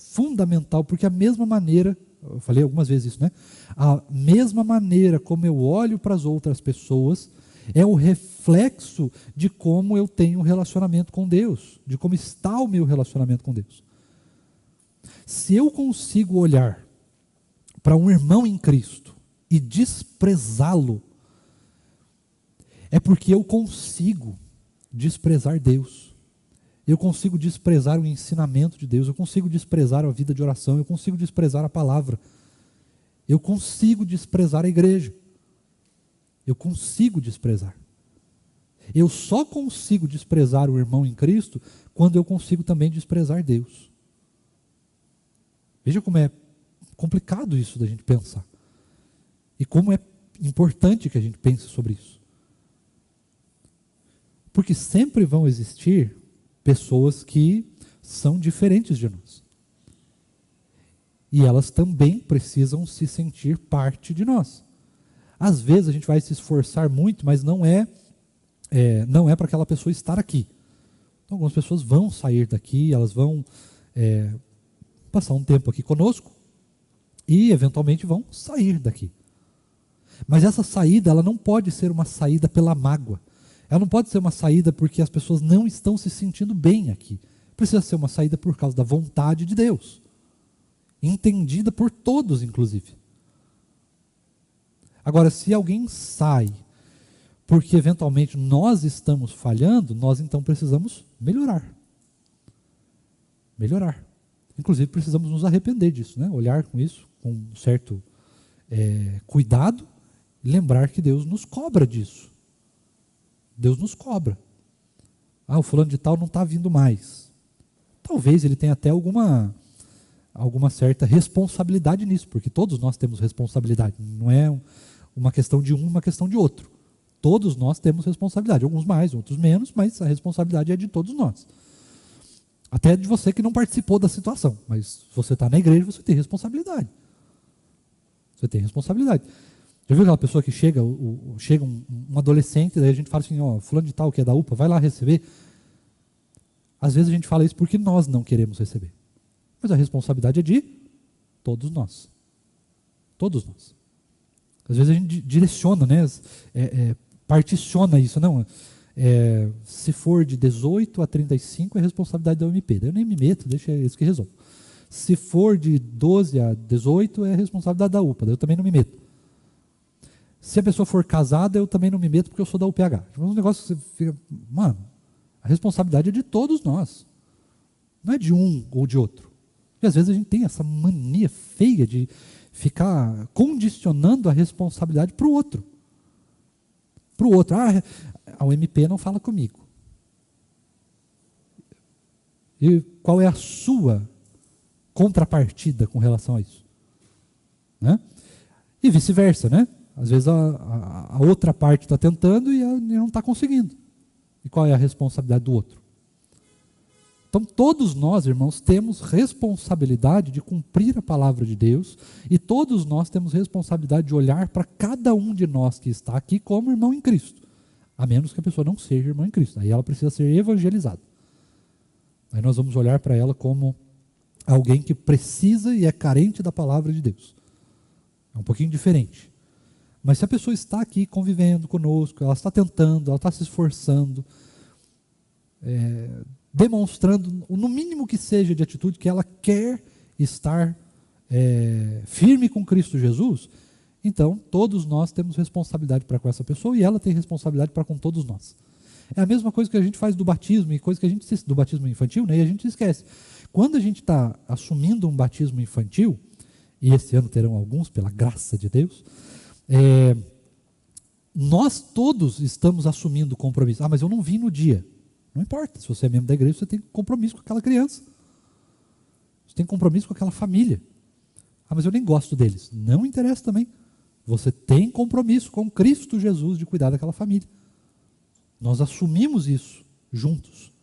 Fundamental, porque a mesma maneira, eu falei algumas vezes isso, né? A mesma maneira como eu olho para as outras pessoas é o reflexo de como eu tenho um relacionamento com Deus, de como está o meu relacionamento com Deus. Se eu consigo olhar para um irmão em Cristo e desprezá-lo, é porque eu consigo desprezar Deus. Eu consigo desprezar o ensinamento de Deus, eu consigo desprezar a vida de oração, eu consigo desprezar a palavra, eu consigo desprezar a igreja, eu consigo desprezar. Eu só consigo desprezar o irmão em Cristo quando eu consigo também desprezar Deus. Veja como é complicado isso da gente pensar. E como é importante que a gente pense sobre isso. Porque sempre vão existir pessoas que são diferentes de nós. E elas também precisam se sentir parte de nós. Às vezes a gente vai se esforçar muito, mas não é para aquela pessoa estar aqui. Então, algumas pessoas vão sair daqui, elas vão passar um tempo aqui conosco e eventualmente vão sair daqui. Mas essa saída, ela não pode ser uma saída pela mágoa. Ela não pode ser uma saída porque as pessoas não estão se sentindo bem aqui. Precisa ser uma saída por causa da vontade de Deus. Entendida por todos, inclusive. Agora, se alguém sai porque eventualmente nós estamos falhando, nós então precisamos melhorar. Melhorar. Inclusive precisamos nos arrepender disso, né? Olhar com isso com um certo cuidado, lembrar que Deus nos cobra disso. Deus nos cobra. O fulano de tal não está vindo mais. Talvez ele tenha até alguma certa responsabilidade nisso, porque todos nós temos responsabilidade. Não é uma questão de um, uma questão de outro. Todos nós temos responsabilidade, alguns mais, outros menos, mas a responsabilidade é de todos nós. Até de você que não participou da situação, mas se você está na igreja, você tem responsabilidade. Você tem responsabilidade. Já viu aquela pessoa que chega um adolescente, daí a gente fala assim, fulano de tal que é da UPA, vai lá receber. Às vezes a gente fala isso porque nós não queremos receber. Mas a responsabilidade é de todos nós. Todos nós. Às vezes a gente direciona, né? Particiona isso. Não, se for de 18 a 35 é responsabilidade da UMP. Daí eu nem me meto, deixa isso que resolve. Se for de 12 a 18 é responsabilidade da UPA, daí eu também não me meto. Se a pessoa for casada, eu também não me meto porque eu sou da UPH. Um negócio que você fica, mano, a responsabilidade é de todos nós. Não é de um ou de outro. E às vezes a gente tem essa mania feia de ficar condicionando a responsabilidade para o outro. Para o outro. A UMP não fala comigo. E qual é a sua contrapartida com relação a isso? Né? E vice-versa, né? Às vezes a outra parte está tentando e não está conseguindo. E qual é a responsabilidade do outro? Então todos nós, irmãos, temos responsabilidade de cumprir a palavra de Deus e todos nós temos responsabilidade de olhar para cada um de nós que está aqui como irmão em Cristo. A menos que a pessoa não seja irmã em Cristo. Aí ela precisa ser evangelizada. Aí nós vamos olhar para ela como alguém que precisa e é carente da palavra de Deus. É um pouquinho diferente. Mas se a pessoa está aqui convivendo conosco, ela está tentando, ela está se esforçando, demonstrando, no mínimo que seja de atitude, que ela quer estar firme com Cristo Jesus, então todos nós temos responsabilidade para com essa pessoa e ela tem responsabilidade para com todos nós. É a mesma coisa que a gente faz do batismo, e coisa que a gente do batismo infantil, né, e a gente esquece. Quando a gente está assumindo um batismo infantil, e esse ano terão alguns, pela graça de Deus, nós todos estamos assumindo compromisso. Mas eu não vim no dia. Não importa, se você é membro da igreja, você tem compromisso com aquela criança. Você tem compromisso com aquela família. Mas eu nem gosto deles. Não interessa também. Você tem compromisso com Cristo Jesus de cuidar daquela família. Nós assumimos isso juntos.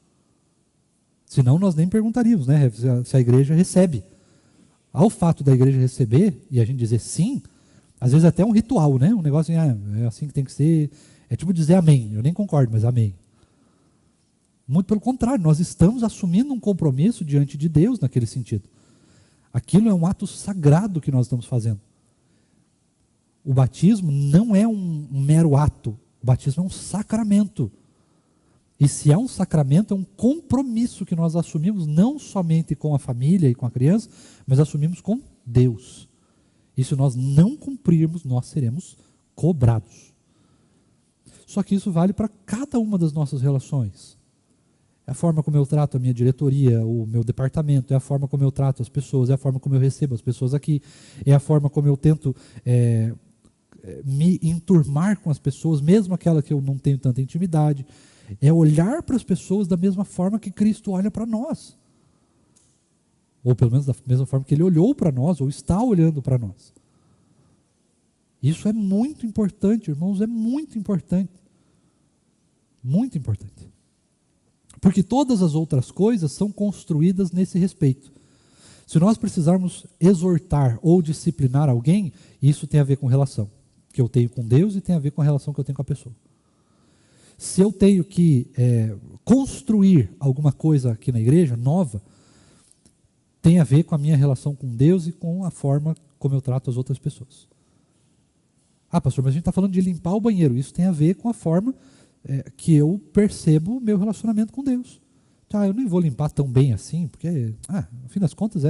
Senão nós nem perguntaríamos, né, se a igreja recebe. Ao fato da igreja receber e a gente dizer sim, às vezes até um ritual, né? Um negócio assim, é assim que tem que ser. É tipo dizer amém. Eu nem concordo, mas amém. Muito pelo contrário, nós estamos assumindo um compromisso diante de Deus naquele sentido. Aquilo é um ato sagrado que nós estamos fazendo. O batismo não é um mero ato. O batismo é um sacramento. E se é um sacramento, é um compromisso que nós assumimos não somente com a família e com a criança, mas assumimos com Deus. E se nós não cumprirmos, nós seremos cobrados. Só que isso vale para cada uma das nossas relações. É a forma como eu trato a minha diretoria, o meu departamento, é a forma como eu trato as pessoas, é a forma como eu recebo as pessoas aqui, é a forma como eu tento me enturmar com as pessoas, mesmo aquela que eu não tenho tanta intimidade. É olhar para as pessoas da mesma forma que Cristo olha para nós. Ou pelo menos da mesma forma que Ele olhou para nós, ou está olhando para nós. Isso é muito importante, irmãos, é muito importante. Muito importante. Porque todas as outras coisas são construídas nesse respeito. Se nós precisarmos exortar ou disciplinar alguém, isso tem a ver com relação que eu tenho com Deus e tem a ver com a relação que eu tenho com a pessoa. Se eu tenho que construir alguma coisa aqui na igreja, nova, tem a ver com a minha relação com Deus e com a forma como eu trato as outras pessoas. Pastor, mas a gente está falando de limpar o banheiro. Isso tem a ver com a forma que eu percebo o meu relacionamento com Deus. Eu nem vou limpar tão bem assim, porque, no fim das contas,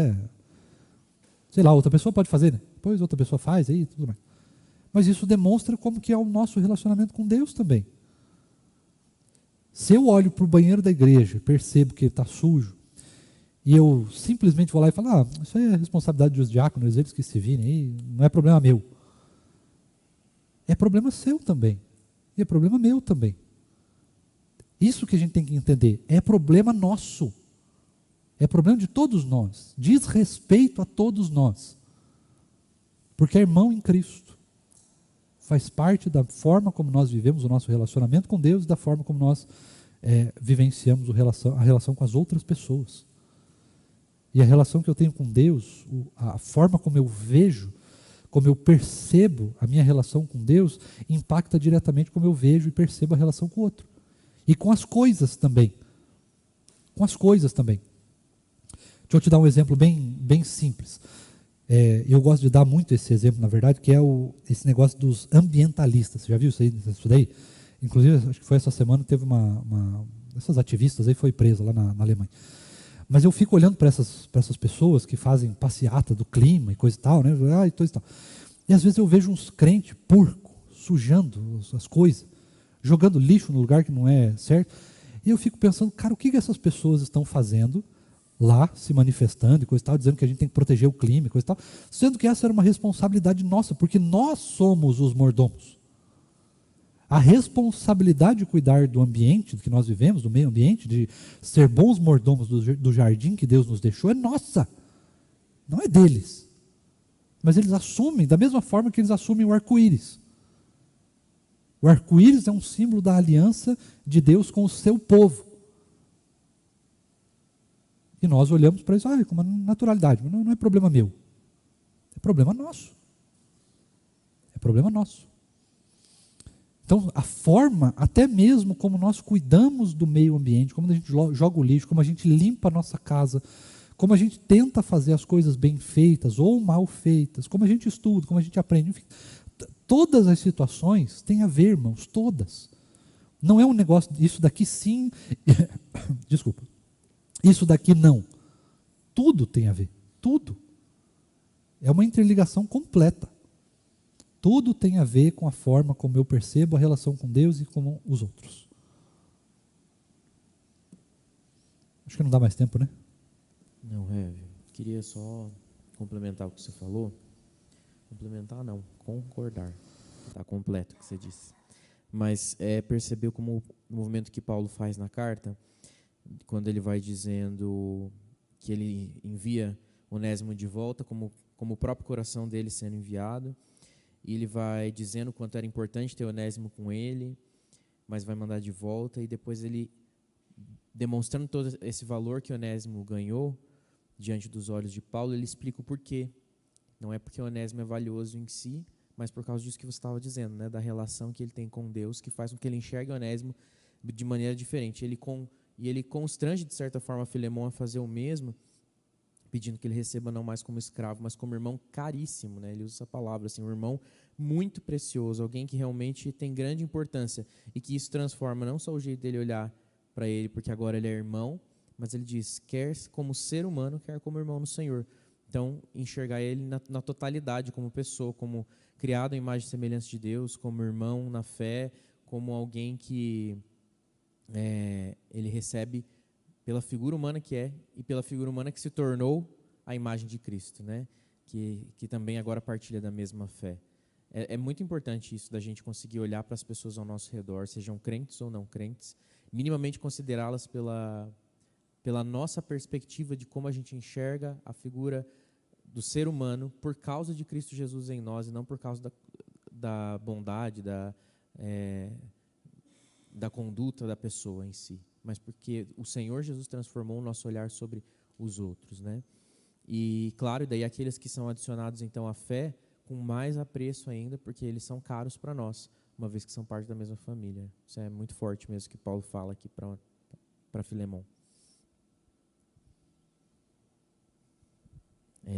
sei lá, outra pessoa pode fazer, né? Depois outra pessoa faz, aí tudo mais. Mas isso demonstra como que é o nosso relacionamento com Deus também. Se eu olho para o banheiro da igreja, percebo que ele está sujo, e eu simplesmente vou lá e falo, isso aí é responsabilidade dos diáconos, eles que se virem aí, não é problema meu. É problema seu também. E é problema meu também. Isso que a gente tem que entender. É problema nosso. É problema de todos nós. Diz respeito a todos nós. Porque é irmão em Cristo. Faz parte da forma como nós vivemos o nosso relacionamento com Deus e da forma como nós vivenciamos a relação com as outras pessoas. E a relação que eu tenho com Deus, a forma como eu vejo, como eu percebo a minha relação com Deus, impacta diretamente como eu vejo e percebo a relação com o outro. E com as coisas também. Com as coisas também. Deixa eu te dar um exemplo bem simples. Eu gosto de dar muito esse exemplo, na verdade, que é esse negócio dos ambientalistas. Você já viu isso daí? Inclusive, acho que foi essa semana, teve essas ativistas aí foi presa lá na Alemanha. Mas eu fico olhando para essas pessoas que fazem passeata do clima e coisa e tal, né? E às vezes eu vejo uns crentes porco, sujando as coisas, jogando lixo no lugar que não é certo. E eu fico pensando, cara, o que essas pessoas estão fazendo lá, se manifestando e coisa e tal, dizendo que a gente tem que proteger o clima e coisa e tal, sendo que essa era uma responsabilidade nossa, porque nós somos os mordomos. A responsabilidade de cuidar do ambiente que nós vivemos, do meio ambiente, de ser bons mordomos do jardim que Deus nos deixou, é nossa. Não é deles. Mas eles assumem, da mesma forma que eles assumem o arco-íris. O arco-íris é um símbolo da aliança de Deus com o seu povo. E nós olhamos para isso com uma naturalidade, mas não é problema meu. É problema nosso. É problema nosso. Então, a forma, até mesmo como nós cuidamos do meio ambiente, como a gente joga o lixo, como a gente limpa a nossa casa, como a gente tenta fazer as coisas bem feitas ou mal feitas, como a gente estuda, como a gente aprende, enfim, todas as situações têm a ver, irmãos, todas. Não é um negócio, isso daqui sim, desculpa, isso daqui não. Tudo tem a ver, tudo. É uma interligação completa. Tudo tem a ver com a forma como eu percebo a relação com Deus e com os outros. Acho que não dá mais tempo, né? Não, queria só complementar o que você falou. Complementar não, concordar. Está completo o que você disse. Mas percebeu como o movimento que Paulo faz na carta, quando ele vai dizendo que ele envia Onésimo de volta, como o próprio coração dele sendo enviado, e ele vai dizendo o quanto era importante ter Onésimo com ele, mas vai mandar de volta, e depois ele, demonstrando todo esse valor que Onésimo ganhou diante dos olhos de Paulo, ele explica o porquê. Não é porque Onésimo é valioso em si, mas por causa disso que você estava dizendo, né, da relação que ele tem com Deus, que faz com que ele enxergue Onésimo de maneira diferente. Ele constrange, de certa forma, Filemão a fazer o mesmo, pedindo que ele receba não mais como escravo, mas como irmão caríssimo, né? Ele usa essa palavra, assim, um irmão muito precioso, alguém que realmente tem grande importância, e que isso transforma não só o jeito dele olhar para ele, porque agora ele é irmão, mas ele diz, quer como ser humano, quer como irmão no Senhor. Então, enxergar ele na totalidade, como pessoa, como criado à imagem e semelhança de Deus, como irmão na fé, como alguém que ele recebe pela figura humana que é e pela figura humana que se tornou a imagem de Cristo, né? Que também agora partilha da mesma fé. É muito importante isso, da gente conseguir olhar para as pessoas ao nosso redor, sejam crentes ou não crentes, minimamente considerá-las pela nossa perspectiva de como a gente enxerga a figura do ser humano por causa de Cristo Jesus em nós, e não por causa da bondade, da conduta da pessoa em si, mas porque o Senhor Jesus transformou o nosso olhar sobre os outros, né? E claro, daí aqueles que são adicionados então à fé, com mais apreço ainda, porque eles são caros para nós, uma vez que são parte da mesma família. Isso é muito forte mesmo que Paulo fala aqui para Filemão. 11 e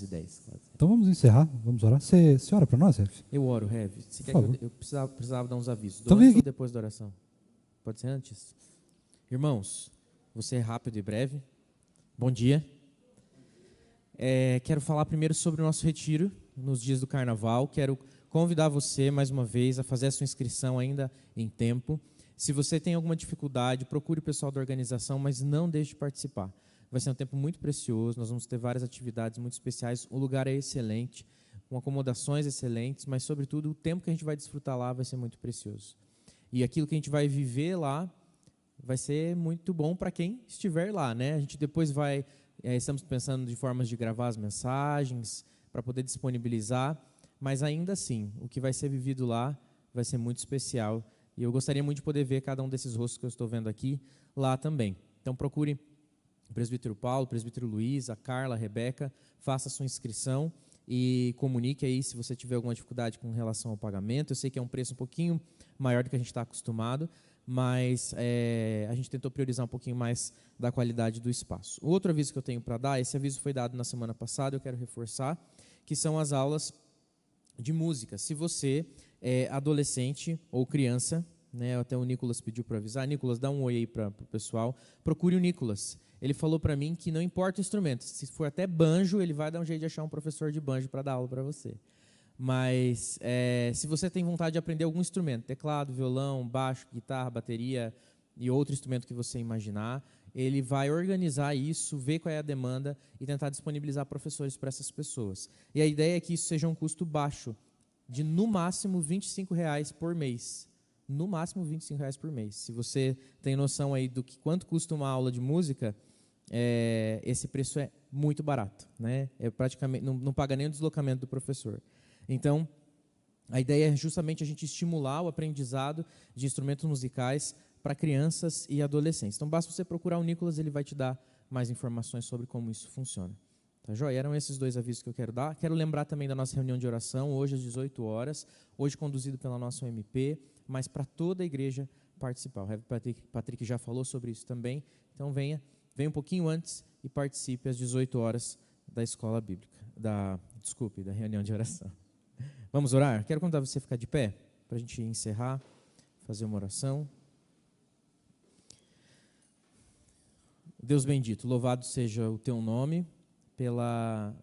10. Quase. Então vamos encerrar, vamos orar. Você ora para nós, Ref? Eu oro, Rev. Você quer que eu precisava dar uns avisos. Então Antes ou depois da oração? Pode ser antes? Irmãos, vou ser rápido e breve. Bom dia. Quero falar primeiro sobre o nosso retiro nos dias do Carnaval. Quero convidar você, mais uma vez, a fazer a sua inscrição ainda em tempo. Se você tem alguma dificuldade, procure o pessoal da organização, mas não deixe de participar. Vai ser um tempo muito precioso, nós vamos ter várias atividades muito especiais, o lugar é excelente, com acomodações excelentes, mas, sobretudo, o tempo que a gente vai desfrutar lá vai ser muito precioso. E aquilo que a gente vai viver lá vai ser muito bom para quem estiver lá, né? A gente depois estamos pensando de formas de gravar as mensagens para poder disponibilizar, mas ainda assim, o que vai ser vivido lá vai ser muito especial. E eu gostaria muito de poder ver cada um desses rostos que eu estou vendo aqui lá também. Então procure o presbítero Paulo, o presbítero Luiz, a Carla, a Rebeca, faça a sua inscrição e comunique aí se você tiver alguma dificuldade com relação ao pagamento. Eu sei que é um preço um pouquinho maior do que a gente está acostumado, mas a gente tentou priorizar um pouquinho mais da qualidade do espaço. O outro aviso que eu tenho para dar, esse aviso foi dado na semana passada, eu quero reforçar, que são as aulas de música. Se você é adolescente ou criança, né, até o Nicolas pediu para avisar, Nicolas, dá um oi aí para o pessoal, procure o Nicolas. Ele falou para mim que não importa o instrumento, se for até banjo, ele vai dar um jeito de achar um professor de banjo para dar aula para você. Mas se você tem vontade de aprender algum instrumento, teclado, violão, baixo, guitarra, bateria e outro instrumento que você imaginar, ele vai organizar isso, ver qual é a demanda e tentar disponibilizar professores para essas pessoas. E a ideia é que isso seja um custo baixo, de no máximo R$25 por mês. No máximo R$25 por mês. Se você tem noção aí do que quanto custa uma aula de música, esse preço é muito barato, né? Praticamente não paga nem o deslocamento do professor. Então, a ideia é justamente a gente estimular o aprendizado de instrumentos musicais para crianças e adolescentes. Então, basta você procurar o Nicolas, ele vai te dar mais informações sobre como isso funciona. Tá joia? Eram esses dois avisos que eu quero dar. Quero lembrar também da nossa reunião de oração, hoje às 18 horas, hoje conduzido pela nossa OMP, mas para toda a igreja participar. O Rev. Patrick já falou sobre isso também, então venha um pouquinho antes e participe às 18 horas da escola bíblica, da reunião de oração. Vamos orar? Quero convidar você a ficar de pé, para a gente encerrar, fazer uma oração. Deus bendito, louvado seja o teu nome, pela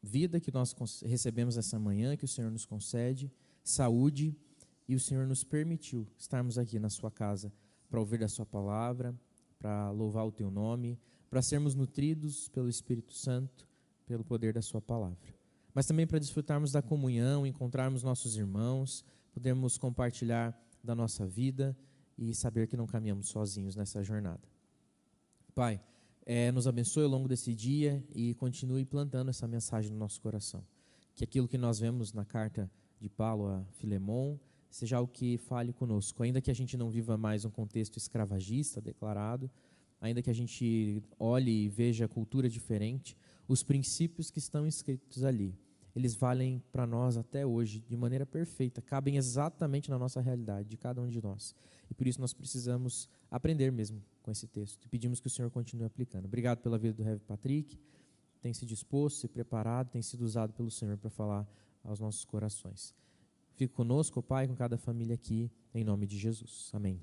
vida que nós recebemos essa manhã, que o Senhor nos concede, saúde, e o Senhor nos permitiu estarmos aqui na sua casa para ouvir da sua palavra, para louvar o teu nome, para sermos nutridos pelo Espírito Santo, pelo poder da sua palavra. Mas também para desfrutarmos da comunhão, encontrarmos nossos irmãos, podermos compartilhar da nossa vida e saber que não caminhamos sozinhos nessa jornada. Pai, nos abençoe ao longo desse dia e continue plantando essa mensagem no nosso coração. Que aquilo que nós vemos na carta de Paulo a Filemon seja o que fale conosco. Ainda que a gente não viva mais um contexto escravagista declarado, ainda que a gente olhe e veja cultura diferente, os princípios que estão escritos ali, eles valem para nós até hoje de maneira perfeita, cabem exatamente na nossa realidade, de cada um de nós. E por isso nós precisamos aprender mesmo com esse texto. E pedimos que o Senhor continue aplicando. Obrigado pela vida do Rev. Patrick, tem se disposto, se preparado, tem sido usado pelo Senhor para falar aos nossos corações. Fique conosco, Pai, com cada família aqui, em nome de Jesus. Amém.